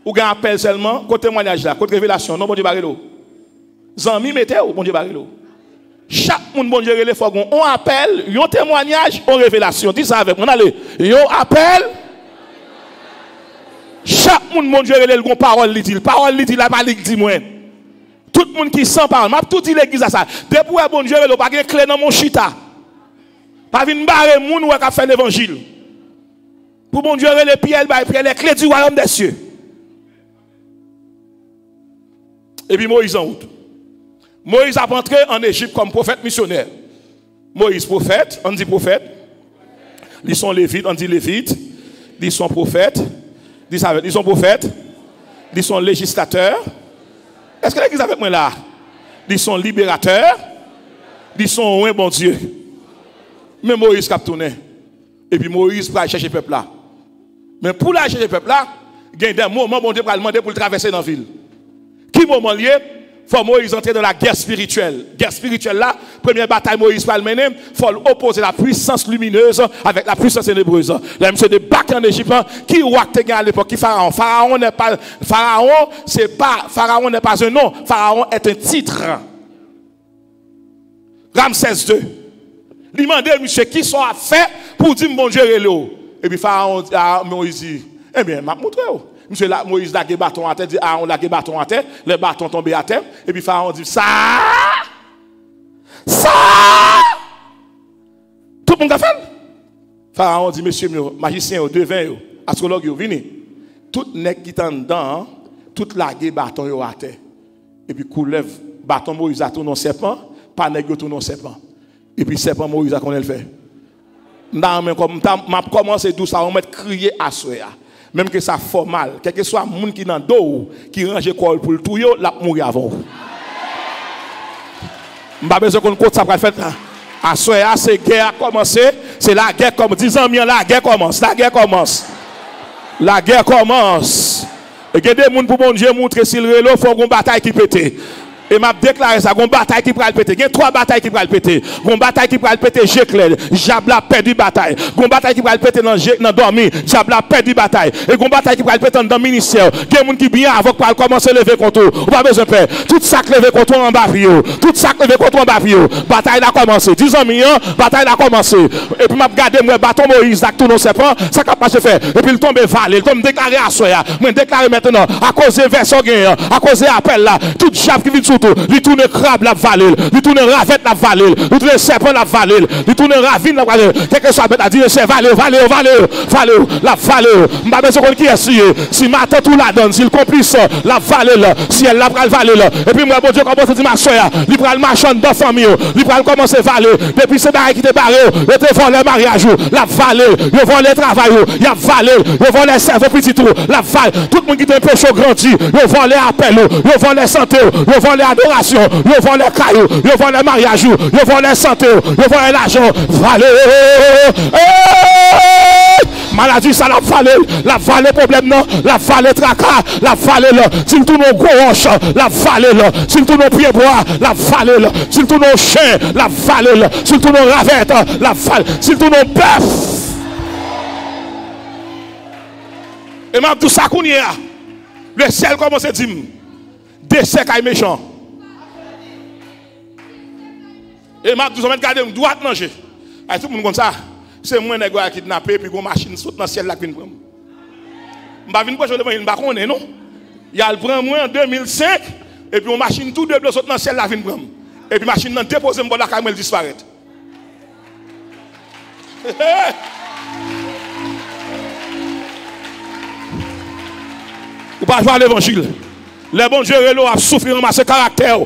ou gain appel seulement, côté témoignage là, côté révélation, non, bon Dieu barrelo. Zami mettez ou bon Dieu barrelo. Chaque monde bon Dieu relève faut on appelle, un témoignage, une révélation. Dis ça avec moi, allez. Un appel. Chaque monde bon Dieu relève une parole li dit, parole li dit la pas li dit moi. Tout le monde qui s'en parle, m'a tout dit l'église à ça. Depuis bon Dieu relève pas de clé dans mon chita. Pas venir barrer moun ou qui fait l'évangile. Pour bon Dieu relève Pierre les clés du royaume des cieux. Et puis Moïse en route. Moïse a entré en Égypte comme prophète missionnaire. Moïse prophète, on dit prophète. Ils sont lévites, on dit lévites. Ils sont prophètes. Ils sont prophètes. Ils sont législateurs. Est-ce que l'église avec moi là? Ils sont libérateurs. Ils sont un bon Dieu. Mais Moïse a tourné. Et puis Moïse va chercher le peuple là. Mais pour aller chercher le peuple là, il y a des moments bon Dieu va demander pour le traverser dans la ville. Qui moment lié? Faut Moïse entrer dans la guerre spirituelle. Guerre spirituelle là, première bataille Moïse va le mener, faut opposer la puissance lumineuse avec la puissance ténébreuse. Là monsieur de bac en Égypte, qui roi te à l'époque, qui Pharaon. Pharaon n'est pas Pharaon n'est pas un nom, Pharaon est un titre. Ramsès II. Il demande monsieur qui sont à faire pour dire bon Dieu relou. Et puis Pharaon a Moïse dit eh bien m'a montré. Monsieur Moïse l'a gagné bâton à terre, dit Aaron l'a gagné bâton à terre, le bâton tombé à terre, et puis Pharaon dit ça. Tout le monde a fait. Pharaon dit monsieur, magicien, devin, astrologue, venez. Tout nèg qui est dedans, tout la gagné bâton à terre. Et puis coulève bâton Moïse a tourné un serpent, pas nèg tourné un serpent. Et puis serpent Moïse a qu'on le fait. Non mais comme m'a commencé tout ça, on met crier à soi. Même que ça fait mal, quel que soit le monde qui est dans le dos, qui range l'école pour le tout, il va mourir avant. Je n'ai pas besoin qu'on compte ça pour le faire. À ce moment-là, c'est la guerre a commencé. C'est la guerre comme 10 ans, la guerre commence. La guerre commence. La guerre commence. Et il y a des gens pour bon Dieu montrer s'il relo, il faut une bataille qui pète. Et m'a déclaré ça, une bataille qui va le péter. Il y a 3 batailles qui vont le péter. Une bataille qui va le péter, Jéclel. Jabla perdu bataille. Une bataille qui va le péter dans dormi. Jabla perdu bataille. Et une bataille qui va le péter dans le ministère. Il y a des gens qui bien avant pour commencer à lever contre eux. Ou pas besoin de faire. Tout ça qui lever contre en bas. Tout ça qui lever contre en bas. Bataille a commencé. 10 ans, bataille a commencé. Et puis m'a regardé, moi, bâton Moïse, tout non pas. Ça n'a pas se faire. Et puis il tombe valé. Il tombe déclaré à soi. Moi, déclaré maintenant. À cause de version gagnant. À cause de l'appel là. Tout chef qui vit sous tout. Il tourne crabe la vallée, il tourne ravette la vallée, il tourne serpent la vallée, il tourne ravine la vallée. Quelque soit bête à dire, c'est vallée, la vallée. M'a besoin qui est si matin tout la donne, s'il complice la vallée là, si elle la pral vallée là. Et puis moi bon Dieu commence à dire ma soeur, il pral marchand dans famille, il pral commencer vallée. Depuis ces barrières qui te barré, il te vole le mariage, la vallée, il vole le travail, il y a vallée, il vole les cerveaux petit tout, la vallée. Tout le monde qui te péché grandi, il vole les appels, il vole les santé, il vole les adorations. Ils vont les cailloux, ils vont les mariages, ils vont les santé, ils vont l'argent. Vallée. Maladie, ça la vallée problème non, la vallée tracas, la vallée là, s'il tourne au gros roche, la vallée là, s'il tourne au pied bois, la vallée là, s'il tourne au chien, la vallée là, s'il tourne au ravette, la vallée, s'il tourne au bœuf. Et même tout ça qu'on y a, le ciel commence à dire, décès qui est méchant. Et m'a dit, vous regardez, droite manger. Et tout le monde comme ça. C'est moi qui a kidnappé, puis une machine saute dans le ciel là qui vient prendre. Je ne vais pas venir devant une baconne, non? Il a pris moi en 2005, et puis une machine tout double saute dans le ciel là qui vient prendre. Et puis la machine n'a déposé mon la caméra disparaît. Vous ne pouvez pas jouer à l'évangile. Le bon Dieu a souffert dans ce caractère.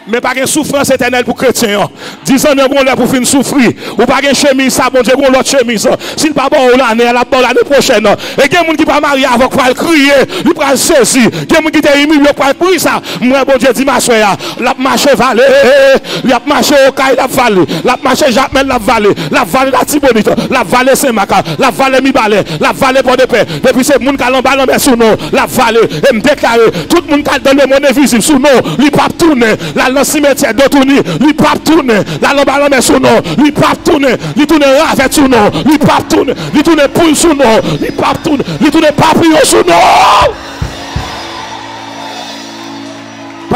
Mais pas de souffrance éternelle pour les chrétiens. 10 ans de pour finir souffrir. Ou pas de chemise, ça, bon Dieu, l'autre chemise. S'il pas bon l'année, elle a bon l'année prochaine. Et il y a des gens qui ne pas marier avec pour crier, ils prennent saisir. Il y a des gens qui sont humiliés pour crier ça. Moi, bon Dieu, dit ma soeur, la marche vallée, la marche au Caille, la vallée, la marche Jacmel, la vallée la Tibonite, la vallée Saint-Maca, la vallée Mibalé, la vallée Port de Paix. Depuis ces gens qui ont ballon sous nous, la vallée, et me déclarer, tout le monde qui a dans le monde invisible sous nous, il pas tourner. Dans le cimetière d'Otouni, il pas tourner, la lambe met sous nous, il pas tourner, il tourne avec sous nous, il pas tourner, il tourne poule sous nous, il pas tourner, il tourne papillon sous nous.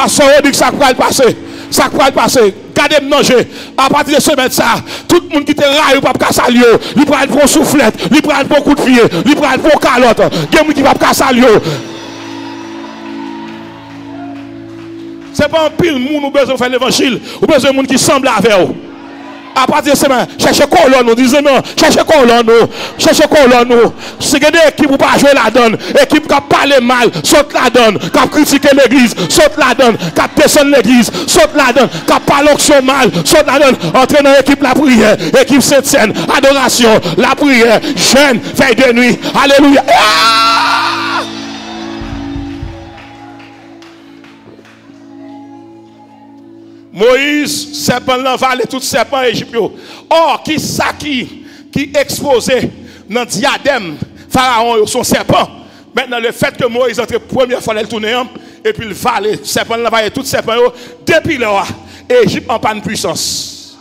Pasteur Rodrigue, ça va le passer. Ça va le passer. Gardez manger. À partir de ce semaine, ça, tout le monde qui te raille, pas casser l'eau. Il prend pour soufflette, il prend pour coup de pied, il prend pour calotte. Il y a qui va casser l'eau. C'est pas un pile monde ou besoin de faire l'évangile, ou besoin de monde qui semble avec vous. À partir de ce moment, cherchez colonne, nous disons non, cherchez colonne, nous. Si vous avez des équipes qui ne pas jouer la donne, équipe qui parle mal, saute la donne, qui critique l'église, saute la donne, qui descend l'église, saute la donne, qui parle l'action mal, saute la donne, entre dans l'équipe la prière, équipe sainte scène, adoration, la prière, jeûne, veille de nuit, alléluia. Moïse, serpent l'envalé, tout serpent égyptien. Or, qui ça qui exposé dans le diadème, Pharaon, son serpent. Maintenant, le fait que Moïse entre première fois, il tourne, et puis le valet, serpent l'envalé, tout serpent, depuis là, Égypte en panne puissance.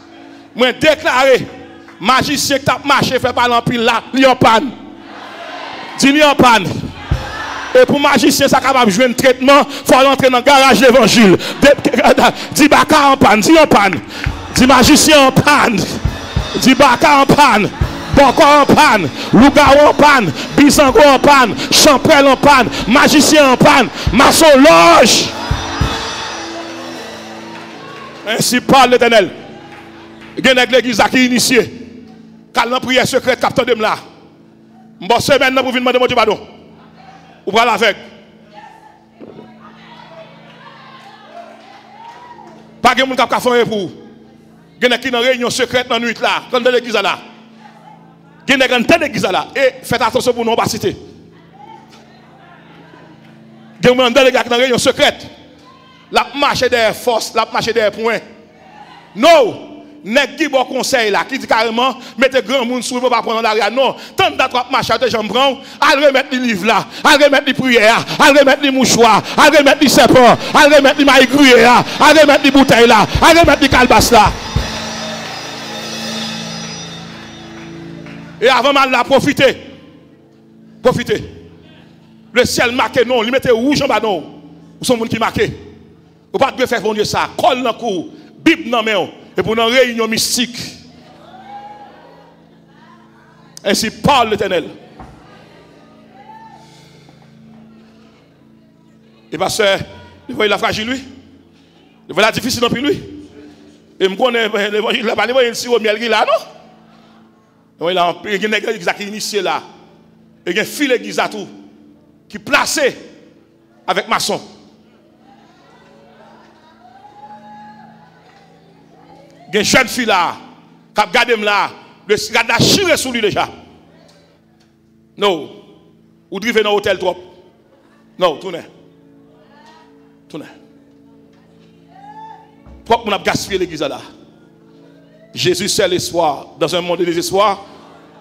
Moi, déclaré, magicien qui a marché, fait pas l'empile là, il en panne. Dis-lui en panne. Et pour magicien, ça capable de jouer un traitement, il faut rentrer dans le garage de l'évangile. Dis Baka en panne, dis en panne. Dis magicien en panne. Dis Baka en panne. Boko en panne. Lougarou en panne. Bisango en panne. Champrel en panne. Magicien en panne. Maçon loge. Ainsi parle l'Éternel. Il y a l'église qui est initiée. Quand la prière secrète, capteur de là. Bon, semaine pour venir demander pardon. Ou pas avec. Pas de monde qui a fait pour. Il y a qui dans réunion secrète dans la nuit là, dans l'église là. Il y a une telle église là. Et faites attention pour ne pas citer. Il y a dans la réunion secrète. La marche des forces, la marche des points. Non! Nèg qui bon conseil là, qui dit carrément, mettez grand monde sur, pas prendre l'arrière. Non, tant d'attrape marcher de jambes prendre, allez remettre les livres là, allez remettre les prières, allez remettre les mouchoirs, allez remettre les serpents, allez remettre les mailles grillées là, allez remettre les bouteilles là, allez remettre les calebasses là. Et avant mal là, profitez. Profitez. Le ciel marqué non, il mettez rouge en bas non. Vous sont monde qui marqué. Vous pas de faire bon Dieu ça, colle dans le cou, Bible dans main. Et pour une réunion mystique. Ainsi parle l'Éternel. Et parce que vous voyez la fragile lui. Vous voyez la difficile dans lui. Et je connais l'évangile là-bas. Vous voyez le sirop miel là, non? Vous voyez là, il y a une église qui est initiée là. Il y a un fil d'église à tout. Qui est placé avec maçon. Il y a une jeune fille là, qui a gardé là, le cigare a chiré sur lui déjà. Non. Ou driver dans l'hôtel trop. Non, tournez. Tournez. Pourquoi on a gaspillé l'église là? Jésus c'est l'espoir. Dans un monde de désespoir,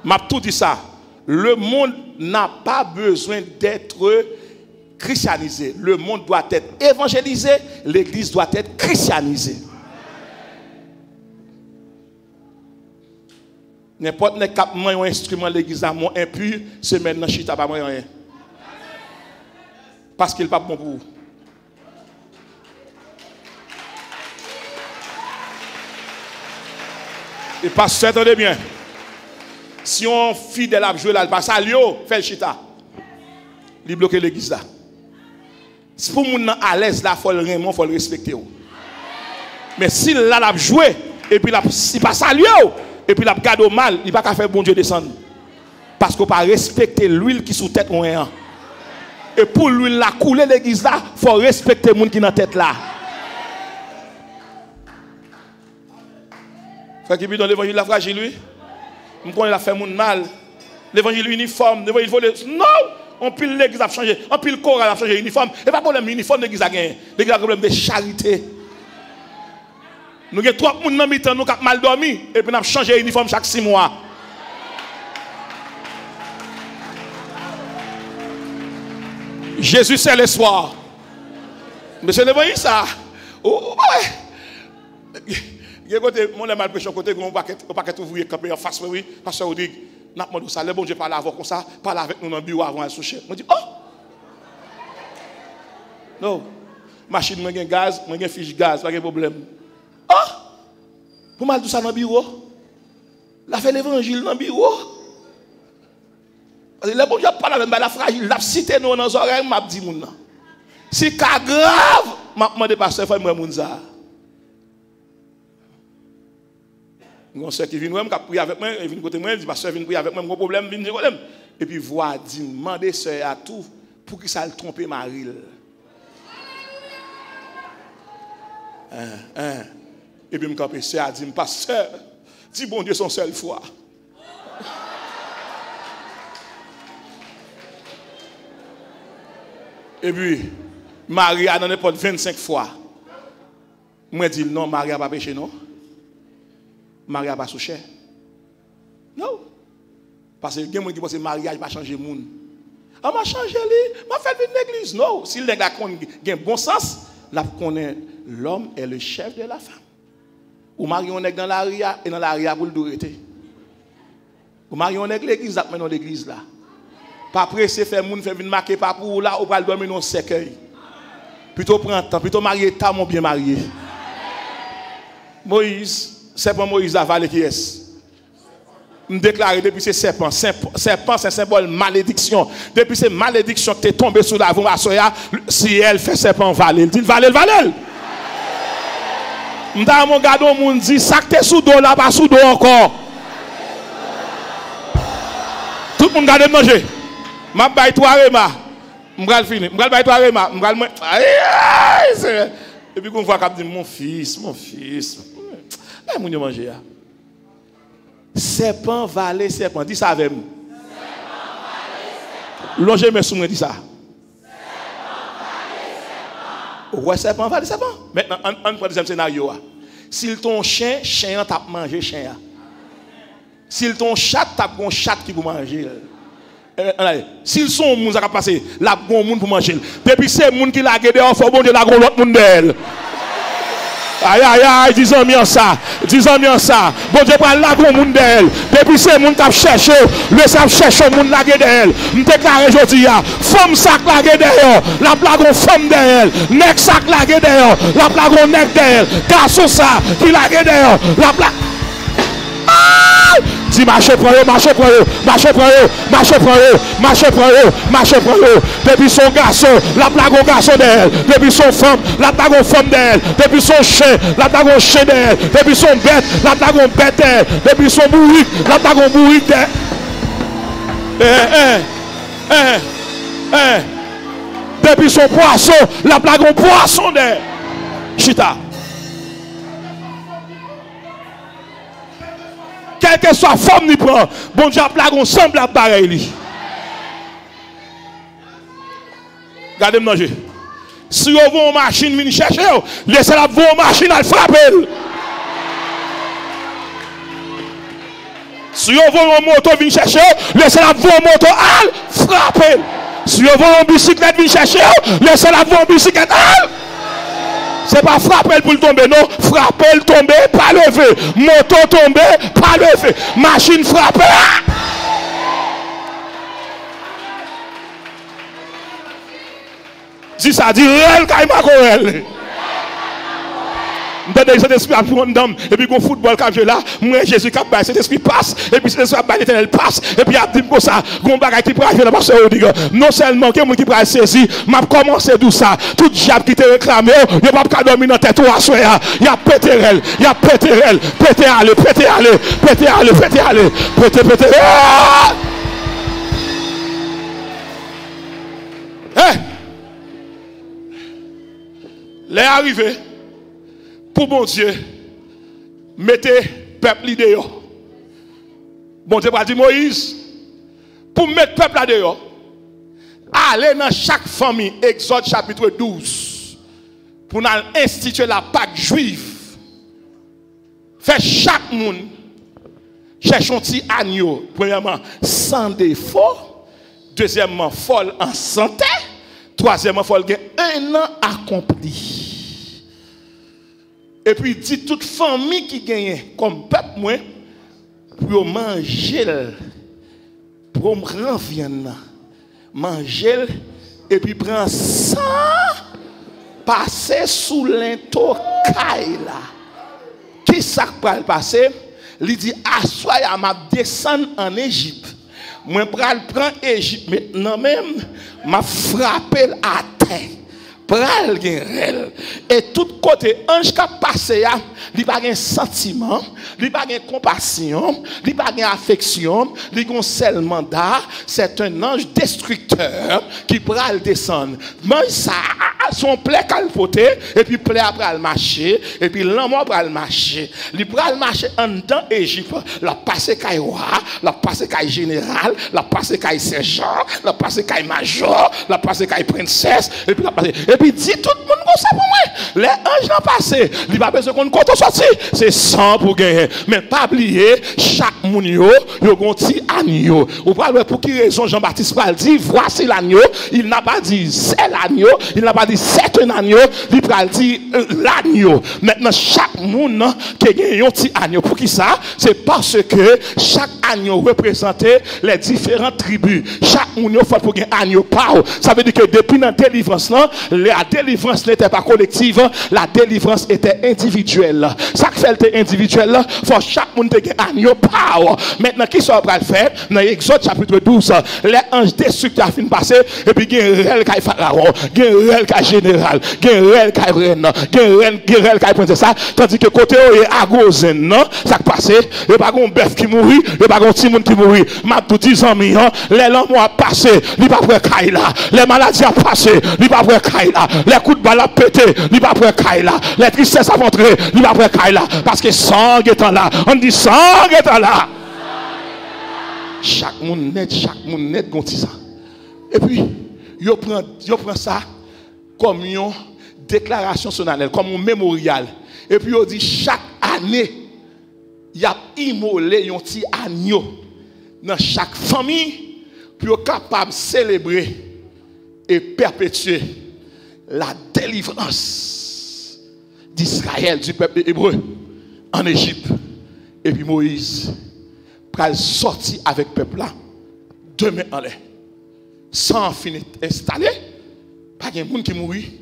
m'a tout dit ça. Le monde n'a pas besoin d'être christianisé. Le monde doit être évangélisé. L'église doit être christianisée. N'importe quel cap un instrument l'église à mon impur, c'est maintenant chita pas rien. Parce qu'il n'est pas bon pour vous. Et pas attendez bien. Si on fidèle à jouer là, il passe à Lyon, fait le chita. Il bloque l'église là. Si pour moun à l'aise là, il faut le respecter. Mais s'il l'a joué et puis il passe à Lyon. Et puis la garde au mal, il va pas faire bon Dieu descendre. Parce qu'on pas respecter l'huile qui sous tête ou rien. Et pour l'huile la couler l'église là, il faut respecter les gens qui dans tête là. Fait qu'il dans l'évangile la fragile lui. On connaît la fait monde mal. L'évangile uniforme, l'évangile faut non, on pile l'église a changé, on pile corps a changé uniforme. Et pas problème uniforme l'église a gagné. L'église a problème de charité. Nous avons 3 personnes dans le temps, nous avons mal dormi, et puis nous avons changé l'uniforme chaque 6 mois. Jésus, c'est l'espoir. Monsieur le voyez ça? Mon mal prêché côté, on paquet ouvrier campé en face, oui, pasteur Rodrigue, n'a pas demandé ça, le bon Dieu parle avec comme ça, parle avec nous dans le bureau avant de soucher. On dit, oh! Non. Machine, moi j'ai gaz, moi j'ai fiche gaz, pas de problème. Ah! Pour mal tout ça dans le bureau. La fait l'évangile dans le bureau. Le bon Dieu parle avec la fragile, la cité nous dans les oreilles, m'a dit moun. Si cas grave, m'a demandé pasteur faut moi moun ça. Mon soeur qui vient moi, qui prier avec moi, il vient côté moi, il dit pasteur vient prier avec moi, mon problème, vient problème. Et puis voix dit demander sœur à tout pour qu'il ça le tromper Marie. Et puis me camper sœur a dit pasteur, dis bon Dieu son seule foi. Et puis, Marie a donné pour 25 fois. Moi, je dis non, Marie n'a pas péché, non. Marie n'a pas souché. Non. Parce que il y a des gens qui pensent que le mariage va changer le monde. Ah, m'a changé, m'a fait une église. Non. Si le gars a un bon sens, là, connaît l'homme est le chef de la femme. Ou marié on est dans l'aria et dans l'aria pour le doriter. Ou marié on est l'église, là, maintenant l'église là. Pas pressé faire moun faire venir marquer pas pour là ou pas dormir dans cercueil. Plutôt prendre temps, plutôt marier ta mon bien marié. Moïse, c'est pas Moïse avalé qui est. Me déclarer depuis ces serpents, serpent c'est symbole malédiction. Depuis ces malédictions que tu es tombé sous la voie à soya, si elle fait serpent valé, dit valé. M'ta mon gado moun dit ça que t'es sous dos là pas sous dos encore. Tout le monde garde manger. Ma baille toi rema. M'gal fini. M'gal baille toi rema. M'gal et puis qu'on voit cap dit mon fils. Eh moun yo manger ya. Serpent valé serpent. Dis ça avec moi. Serpent valé serpent. Longer mes sous dit ça. Ouais, serpent valé serpent. Maintenant on prend deuxième scénario. S'il ton chien tape manger chien. S'il ton chat tape un chat qui pour manger. S'ils sont moun ça va passer, la bon moun pour manger. Depuis c'est moun qui la guédé en faut bon Dieu la gros l'autre moun d'elle. Aïe, disons bien ça. Bon Dieu prend la gros moun d'elle. Depuis c'est moun qui cherche, le savent chercher moun la guédé d'elle. Me déclare aujourd'hui femme sac la guédé la plagon femme d'elle. Nek sac la guédé la plagon nek d'elle. Garçon ça qui la guédé la plagon. Dis marche pour eux. Depuis son garçon, la plague au garçon d'elle. Depuis son femme, la plague aux femmes d'elle. Depuis son chien, la plague au chien d'elle. Depuis son bête, la plague au bête d'elle. Depuis son bourrique, la plague au bourrique d'elle. Depuis son poisson, la plague au poisson d'elle. Chita. Quelle que soit la forme qu'il prend, bon Dieu plague ensemble à pareil. Regardez-moi manger. Si vous avez une machine, venez chercher, laissez-la voir une machine à frapper. Si vous avez une moto, venez chercher, laissez-la voir une moto à frapper. Si vous avez une bicyclette, venez chercher, laissez-la voir une bicyclette à. C'est pas frapper pour le tomber, non. Frapper le tomber, pas lever. Moto tomber, pas lever. Machine frapper. Dis ça, dis réel, kaima korel. M'entendez cet esprit a pris dame et puis qu'on football quand je là, moi Jésus cap bail cet esprit passe et puis cet esprit bail l'Éternel passe et puis a dit comme ça, gon bagay qui pratique là parce que non seulement que moi qui pratique saisi, m'a commencé tout ça, tout diable qui te réclamé, il pas pas dormir dans tête toi soir, il a pété elle, pété aller. Les arrivés pour bon Dieu, mettez peuple là dehors. Bon Dieu va dire Moïse, pour mettre peuple là dehors, allez dans chaque famille, Exode chapitre 12, pour instituer la Pâque juive. Fait chaque monde, cherche un petit agneau, premièrement, sans défaut, deuxièmement, folle en santé, troisièmement, folle un an accompli. Et puis, dit toute famille qui gagne comme peuple, moi, pour manger, pour me rendre viande, manger, et puis prendre 100 passer sous l'into là. Qui ça va le passer? Il dit, assoya m'a descendre en Égypte. Moi, pral prend Égypte maintenant même, m'a frappé à terre. Pral gen et tout côté ange qui passé a, il pas un sentiment, il pas une compassion, il pas une affection, il a un seul mandat, c'est un ange destructeur qui pral descendre. Mais ça son plaie calpoté et puis plaie après le marcher et puis l'amour pral marcher. Il pral marcher en dans Égypte, la passer kay roi, la passer kay général, la passer kay sergent, la passer kay major, la passer kay princesse et puis la passer et puis dit tout le monde comme ça pour moi. Les anges n'ont passé. Il va pas besoin qu'on compte sorti. C'est 100 pour gagner. Mais pas oublier, chaque moun yo un petit agneau. Ou pas pour qui raison Jean-Baptiste va dire voici l'agneau. Il n'a pas dit c'est l'agneau. Il n'a pas dit c'est un agneau. Il va dire l'agneau. Maintenant, chaque moun qui a un petit agneau. Pour qui ça? C'est parce que chaque agneau représentait les différentes tribus. Chaque moun yo faut pour gagner agneau. Ça veut dire que depuis la délivrance, la délivrance n'était pas collective, la délivrance était individuelle. Ça qui fait individuel, il faut chaque monde ait un agneau. Maintenant, qui soit prêt à le faire? Dans Exode chapitre 12, les anges destructeurs finissent passer, et puis il y a un réel qui est pharaon, il y a un réel qui est général, il y a un réel qui est reine, il y a un réel qui est princesse. Tandis que côté où il y a Agozen, non? Ça qui passe, il n'y a pas un bœuf qui mourit, il n'y a pas un petit monde qui mourit. Ma tout 10 ans, les lames ont passé, il n'y a pas prêt Kaila, les maladies ont passé, il n'y a pas prêt Kaila. Les coups de balle à péter, il va prendre Kaila. Les tristesses à montrer, il va prendre Kaila. Parce que sang est là. On dit sang est là. Chaque monde net, comme ça. Et puis, il prend ça comme une déclaration solennelle, comme un mémorial. Et puis, il dit chaque année, il y a immolé un petit agneau dans chaque famille pour être capable de célébrer et perpétuer la délivrance d'Israël, du peuple hébreu, en Égypte. Et puis Moïse pral sorti avec le peuple là, 2 mains en l'air, sans finir installé, pas de monde qui mourit.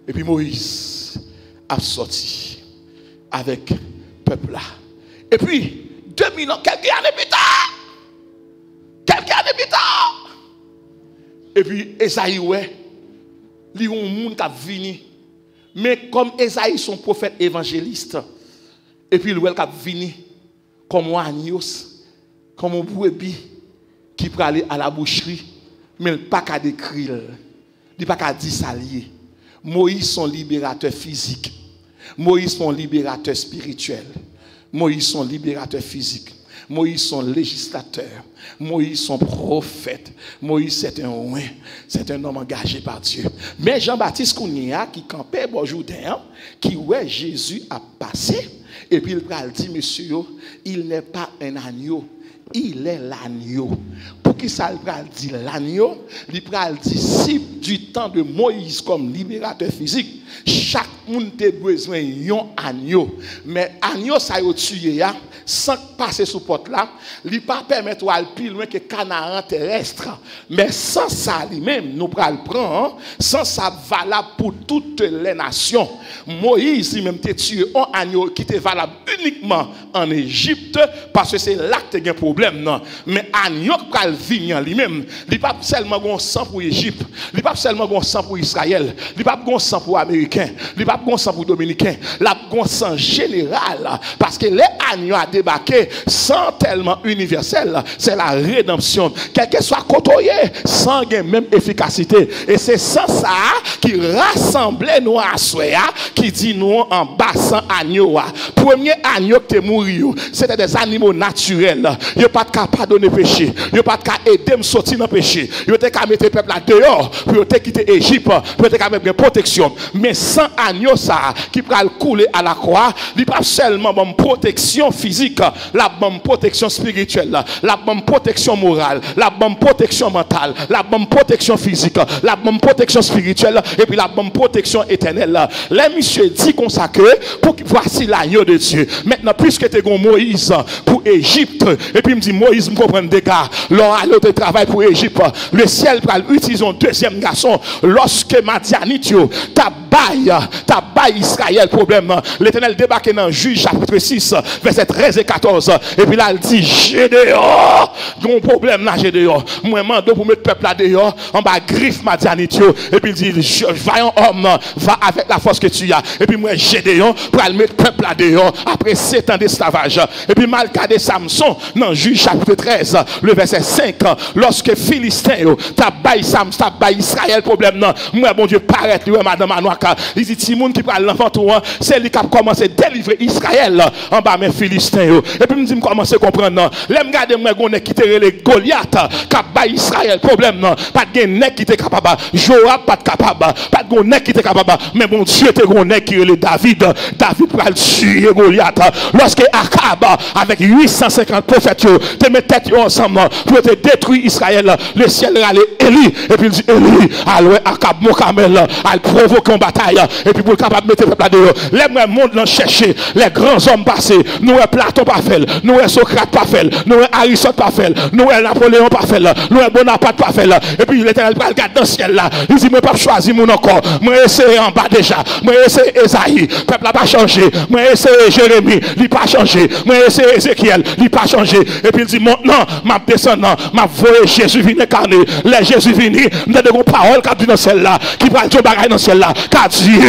Et puis Moïse a sorti avec le peuple là. Et puis, 2000 ans, quelques années plus tard, et puis Esaïe, ouais, il y a un monde qui a venu. Mais comme Esaïe, son prophète évangéliste, et puis il a venu comme un agneau, comme un brebis qui peut aller à la boucherie, mais il n'a pas qu'à décrire, il n'a pas qu'à dire ça lié. Moïse, son libérateur physique. Moïse, son libérateur spirituel. Moïse, son libérateur physique. Moïse, son législateur. Moïse, son prophète. Moïse, c'est un roi. C'est un homme engagé par Dieu. Mais Jean-Baptiste Kounia, qui campait au Jourdain, qui ouais Jésus a passé, et puis il dit, monsieur, il n'est pas un agneau, il est l'agneau. Pour qui ça dit l'agneau? Il dit, si du temps de Moïse comme libérateur physique, chaque monde a besoin d'un agneau. Mais agneau, ça y tué, sans passer sous porte là, il ne pas permettre d'aller plus loin que Canaan terrestre. Mais sans ça lui-même, nous prenons le prendre, sans ça valable pour toutes les nations. Moïse lui-même a tué un agneau qui était valable uniquement en Égypte, parce que c'est là que tu as un problème. Non. Mais agneau qui va venir lui-même, il n'est pas seulement un sang pour l'Égypte, il n'est pas seulement un sang pour Israël, il n'est pas un sang pour Américains, il n'est pas un sang pour Dominicains, il a un sang général, parce que les agneaux a débarqué sans tellement universel, c'est la rédemption. Quel que soit côtoyé, sans même efficacité. Et c'est sans ça qui rassemblait nous à Soya, qui dit nous en bassin agneau. Premier agneau qui est mort, c'était des animaux naturels. Il n'y a pas de cas pardonner péché. Il n'y a pas de cas aider me sortir dans le péché. Il n'y a pas de cas mettre le peuple là dehors, pour quitter Égypte, pour mettre une protection. Mais sans agneau, ça, qui peut couler à la croix, il n'y a pas seulement une protection physique, la bonne protection spirituelle, la bonne protection morale, la bonne protection mentale, la bonne protection physique, la bonne protection spirituelle, et puis la bonne protection éternelle. Les messieurs dit consacré pour que voici l'agneau de Dieu. Maintenant, puisque tu es Moïse pour Égypte, et puis il me dit Moïse me comprend des gars, leur aller au travail pour l'Égypte, le ciel va utiliser un deuxième garçon. Lorsque Madianite tabaille Israël, problème. L'Éternel débarque dans Juge chapitre 6, verset 13 et 14. Et puis là, il dit, Gédéon, mon problème là, Gédéon. Moi, je pour mettre le peuple là dehors, en bas, griffe Madianite. Et puis il dit, vaillant homme, va avec la force que tu as. Et puis moi, Gédéon, pour aller mettre le peuple là dehors, après 7 ans d'esclavage. Et puis mal regardé Samson, dans Juge chapitre 13, le verset 5, lorsque Philistin, tabaille Samson, tabaille Israël, problème non. Moi, bon Dieu, paraît, lui, madame Anouaka, il dit, si moun qui parle l'enfant, c'est lui qui a commencé à délivrer Israël en bas, mes Philistins. Et puis, je commence à comprendre, l'aime garder, moi, qu'on est quitté les Goliath, qui a Israël, problème non. Pas de nez qui était capable, Joab, pas de capable, pas de nez qui était capable, mais bon Dieu, était gros nez qui est le David pour le tuer Goliath. Lorsque Akab, avec 850 prophètes, te met tête ensemble pour te détruire Israël, le ciel allait Élie, et puis il dit Élie, alors Akab, mon camel, elle provoque une bataille, et puis pour capable de mettre le peuple là-dedans. Les mondes l'ont cherché, les grands hommes passés, nous Platon pas fait, nous Socrate pas fait, nous Aristote pas fait, nous Napoléon pas fait, nous Bonaparte pas fait, et puis l'Éternel regarde dans le ciel là, il dit, moi pas choisir mon encore, moi essayer en bas déjà, moi essayer Esaïe, le peuple n'a pas changé, moi essayer Jérémie, il n'a pas changé, moi essayer Ézéchiel, il n'a pas changé, et puis il dit, maintenant, ma descendant, ma voix Jésus vient incarné, les Jésus vini, nous avons une parole qui a dit dans celle-là, qui va dire bagaille dans celle-là, car Dieu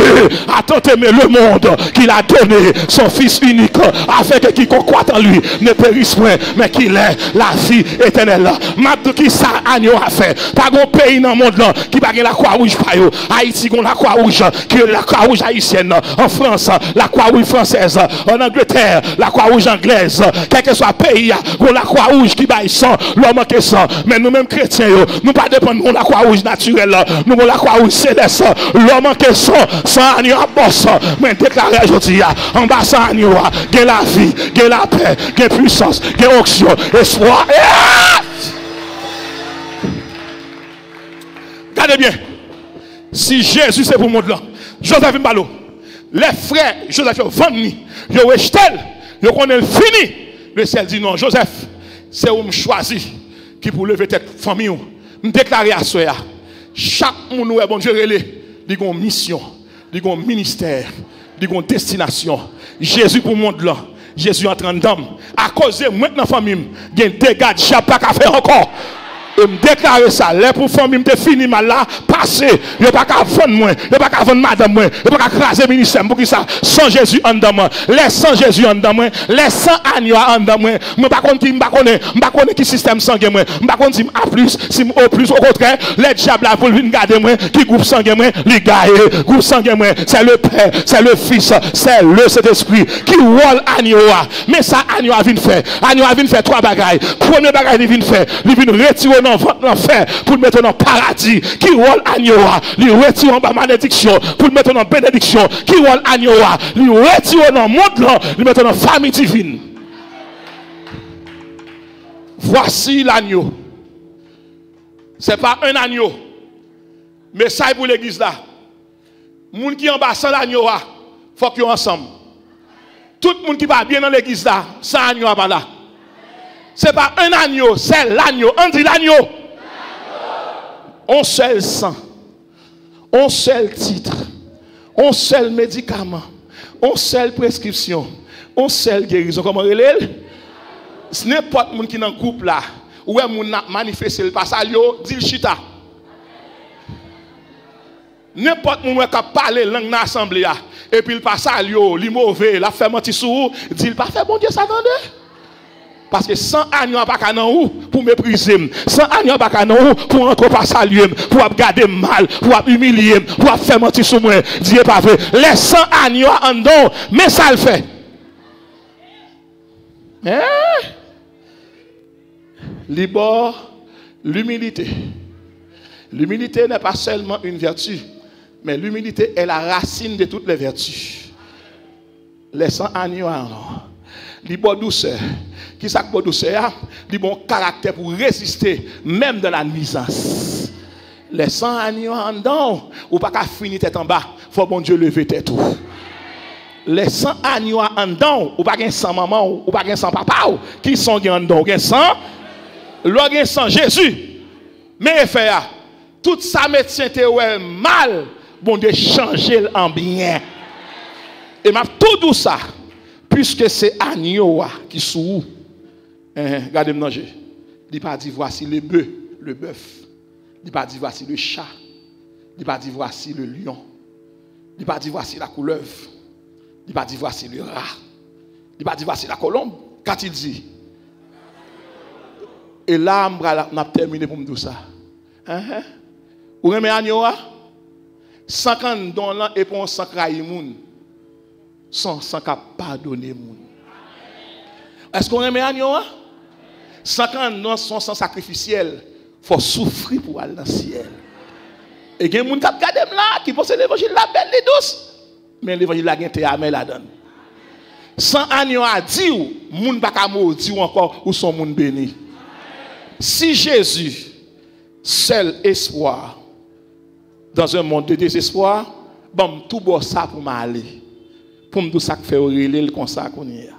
a tant aimé le monde qu'il a donné son Fils unique, afin que quiconque croit en lui ne périsse point, mais qu'il ait la vie éternelle. Maintenant, qui ça a fait? Pas un pays dans le monde là, qui va la croix rouge par eux. Haïti, on la croix rouge, qui est la croix rouge haïtienne. En France, la croix rouge française. En Angleterre, la croix rouge anglaise. Quel que soit le pays, on la croix rouge qui baille sang, l'homme qui sang. Mais nous-mêmes chrétiens, nous pas dépendons de la croix rouge naturelle. Nous avons la croix rouge céleste. L'homme qui sang, sans agneau à bosse. Mais déclaré aujourd'hui, en bas sans agneau, il y a la vie, il y a la paix, il y a puissance, il y a onction, espoir. Regardez bien. Si Jésus c'est pour le monde là, Joseph Mbalo, les frères Joseph vendent, ils ont rejeté, ils ont fini. Le ciel dit non, Joseph, c'est où me choisi qui pour lever tête famille. Me déclarer à soi, chaque monde est bon Dieu relé, il a une mission, il a un ministère, il a une destination. Jésus pour le monde là, Jésus en train d'homme. À cause de maintenant famille, il y a un dégât de chapa qu'à faire encore. Et me déclarer ça, les pour famille me fini mal là, passé, il n'y a pas qu'à vendre moi, il n'y a pas qu'à vendre madame moi, il n'y a pas qu'à craser le ministère pour qui ça, sans Jésus en dedans moi, les sans Jésus en dedans moi, les sans agneau en dedans moi, je ne sais pas qui système sanguin moi, je ne sais pas si A plus, si O plus, au contraire, les diables là pour venir garder moi, qui groupe sanguin moi, les gars, groupe sanguin moi, c'est le Père, c'est le Fils, c'est le Saint-Esprit, qui rôle agneau, mais ça agneau a venu faire 3 bagailles, premier bagaille il vient faire, il vient retirer dans votre enfer pour le mettre dans le paradis, qui rôle agneau, il retire en bas malédiction pour le mettre dans bénédiction, qui rôle agneau, il retire dans le monde là, il mettre dans la famille divine. Voici l'agneau. Ce n'est pas un agneau, mais ça est pour l'église là. Les gens qui en bas sans l'agneau, il faut qu'ils soient ensemble. Tout le monde qui va bien dans l'église là, sans agneau pas là. Ce n'est pas un agneau, c'est l'agneau. On dit l'agneau. Un seul sang, un seul titre, un seul médicament, une seule prescription, une seule guérison. Comment elle est? Ce n'est pas tout le monde qui est dans le groupe là, où est mon manifesté le passage, dit le chita. N'importe qui a parlé langue dans l'assemblée, et puis le passage, il est mauvais, il a fait mentir sur vous, dit il pas fait bon Dieu, ça attendait. Parce que sans agneau pas canon ou pour mépriser, sans agneau pas canon ou pour entrer pas saluer, pour garder mal, pour humilier, pour faire mentir sur moi, Dieu pas vrai. Les sans agneau en don, mais ça le fait. L'humilité. L'humilité n'est pas seulement une vertu, mais l'humilité est la racine de toutes les vertus. Les sans agneau en don. Libre douceur. Qui ça que douceur? Du bon caractère pour résister même dans la nuisance. Les 100 agneaux en dedans, ou pas qu'à finir tête en bas, faut bon Dieu lever tête tout. Les 100 agneaux en dedans, ou pas qu'un 100 maman, ou pas qu'un 100 papa, qui sont en dedans, qu'un 100. L'organe sans Jésus. Mais fait tout ça médecin te mal, bon de changer en bien. Et m'a tout tout ça puisque c'est agneau qui sous. Regardez manger. Il pas dit voici le bœuf. Il pas dit voici le chat. Il pas dit voici le lion. Il pas dit voici la couleuvre. Il pas dit voici le rat. Il pas dit voici la colombe. Qu'a-t-il dit? Et là, on a terminé pour me dire ça. Vous aimez agneau? 50 $ et pour 100 moun. Sans pardonner moun. Est-ce qu'on aime agneau? 50 ans sont sans sacrificiel. Il faut souffrir pour aller dans le ciel. Et il y a des gens qui regardent là, qui pensent que l'évangile la belle et douce. Mais l'évangile la gagne à la donne. Sans agneau à dire, moun pas ka maudit ou encore ou son moun béni. Si Jésus, seul espoir dans un monde de désespoir, bon tout bon ça pour m'aller. Pour me dire ça que fait aurélie le comme ça qu'on y a.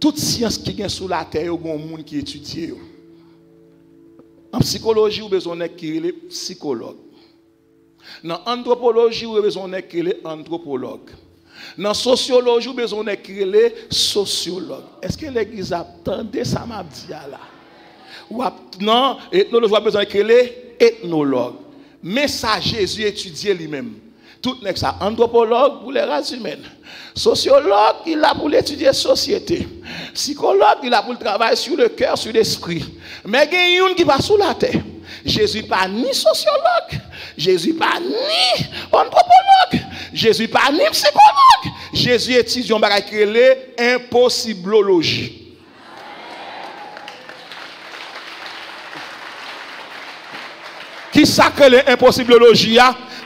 Toute science qui est sur la terre, il y a un monde qui étudie. En psychologie, vous avez besoin d'être psychologue. Dans l'anthropologie, vous avez besoin d'être anthropologue. Dans la sociologie, vous avez besoin d'être sociologue. Est-ce que l'Église a entendu ça m'a dit là? Non, ethnologue, vous avez besoin d'être ethnologue. Mais ça, Jésus étudiait lui-même. Tout n'est que ça. Anthropologue pour les races humaines. Sociologue, il a pour l'étudier la société. Psychologue, il a pour le travail sur le cœur, sur l'esprit. Mais il y a une qui va sous la terre. Jésus n'est pas ni sociologue. Jésus n'est pas ni anthropologue. Jésus n'est pas ni psychologue. Jésus étudie un bagage qui est l'impossiblologie. Qui sacre l'impossiblologie?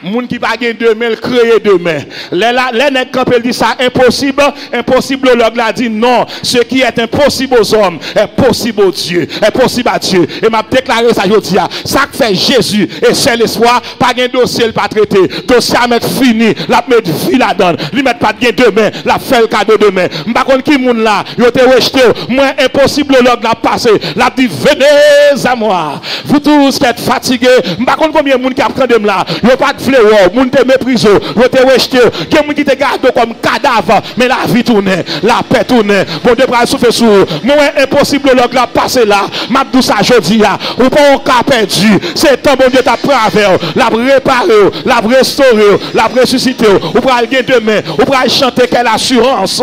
Moun qui va gagner demain, créer demain. Les nègres quand dit ça impossible, impossible l'homme l'a dit non. Ce qui est impossible aux hommes est possible aux dieux, est possible à Dieu. Et m'a déclaré ça aujourd'hui. Ça que fait Jésus et c'est l'espoir, pas de dossier le pas traité. Dossier à mettre fini, la mettre vie la donne. Lui mettre pas de demain, la fait le cadeau demain. M'pa konn qui moun là, yo te rejeté. Moi impossible l'homme l'a passé. La dit venez à moi. Vous tous qui êtes fatigués, m'pa konn combien moun qui apprend de là. Yo pas moun te méprisé, vous te rejeté, quelqu'un qui te garde comme cadavre, mais la vie tourne, la paix tourne. Bon Dieu va souffler sur moi impossible l'autre la passer là. M'a dit ça jodi là, ou pas un cas perdu. C'est temps bon Dieu t'a pris avec, la réparer, la restaurer, la ressusciter. Ou pour aller demain, ou pour chanter quelle assurance,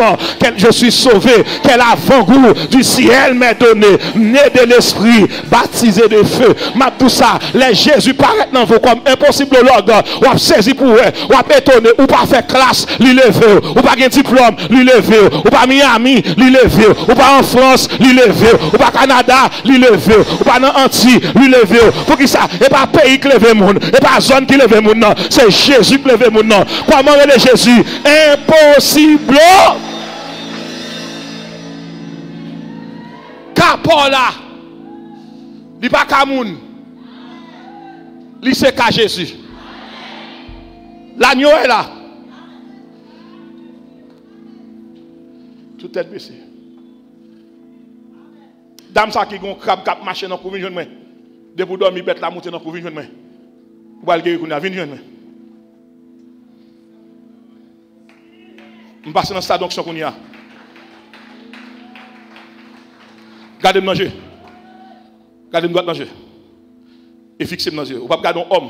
je suis sauvé, quel avant-goût du ciel m'est donné, né de l'esprit, baptisé de feu. M'a dit ça, les Jésus paraît dans vous comme impossible l'autre. Ou pas saisi pour eux, ou pas étonné, ou pas faire classe, lui lever, ou pas un diplôme, lui lever, ou pas Miami, lui lever, ou pas en France, lui lever, ou pas Canada, lui lever, ou pas dans Antilles, lui lever. Pour qui ça? Et pas pays qui lève moun, et pas zone qui lève moun, non. C'est Jésus qui lève moun, non. Comment est Jésus? Impossible. Capola. Li pas Kamoun. Li c'est ka Jésus. L'agneau est là. Tout tête baissée. Dame ça qui gon crabe cap marcher dans pour venir joindre moi. De pour dormir bête la monter dans pour venir joindre moi. Ou pas le guérir qu'on a venir joindre moi. On passe dans ça donc qu'on y a. Gardez manger. Gardez droit manger. Et fixez dans yeux. Ou pas regarder un homme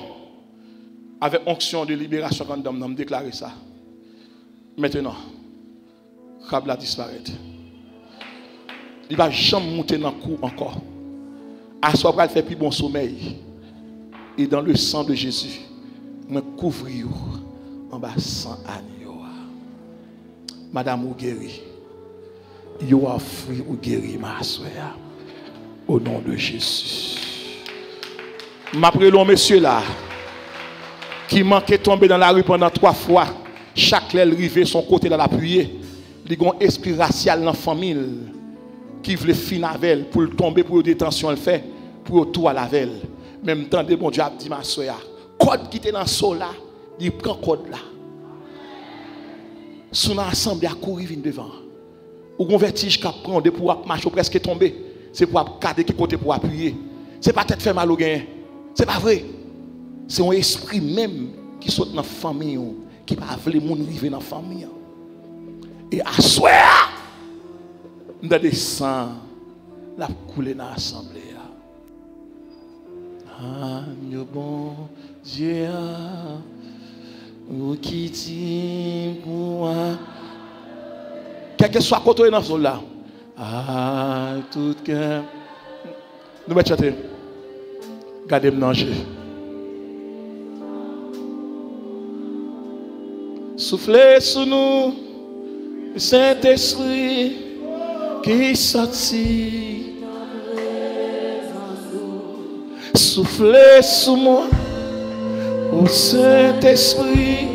avec onction de libération quand on me déclarer ça. Maintenant, Kabla disparaît. Il va jamais monter dans le cou encore. À ce moment-là, il fait plus bon sommeil. Et dans le sang de Jésus, me couvrir en bas sans agneau. Madame ou guéri. You are free ou guéri, ma soeur. Au nom de Jésus. M'appelons monsieur là. Qui manquait tomber dans la rue pendant 3 fois, chaque l'aile rivé son côté dans la pluie, il y a un esprit racial dans la famille qui veut finir avec elle pour le tomber, pour la détention, le fait, pour le tout à la veille. Même temps, de bon Dieu a dit ma soeur, code qui était dans le sol là, il prend code là. Son assemblée a couru devant. Ou un vertige qui prend pour marcher presque tomber. c'est pour garder qui côté pour appuyer. C'est pas tête fait mal au gain. C'est pas vrai. C'est un esprit même qui saute dans la famille, qui va vouloir moun river dans la famille. Et à soir, nous descend la couler dans l'assemblée. Ah, mon bon Dieu, ou qui dit pour moi, quel que soit côté dans ce là, ah, tout cœur, nous mettons chanter, gardez-moi manger. Soufflez sur nous, Saint-Esprit qui sortit. Soufflez sur moi, au Saint-Esprit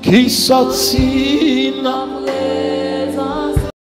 qui sortit.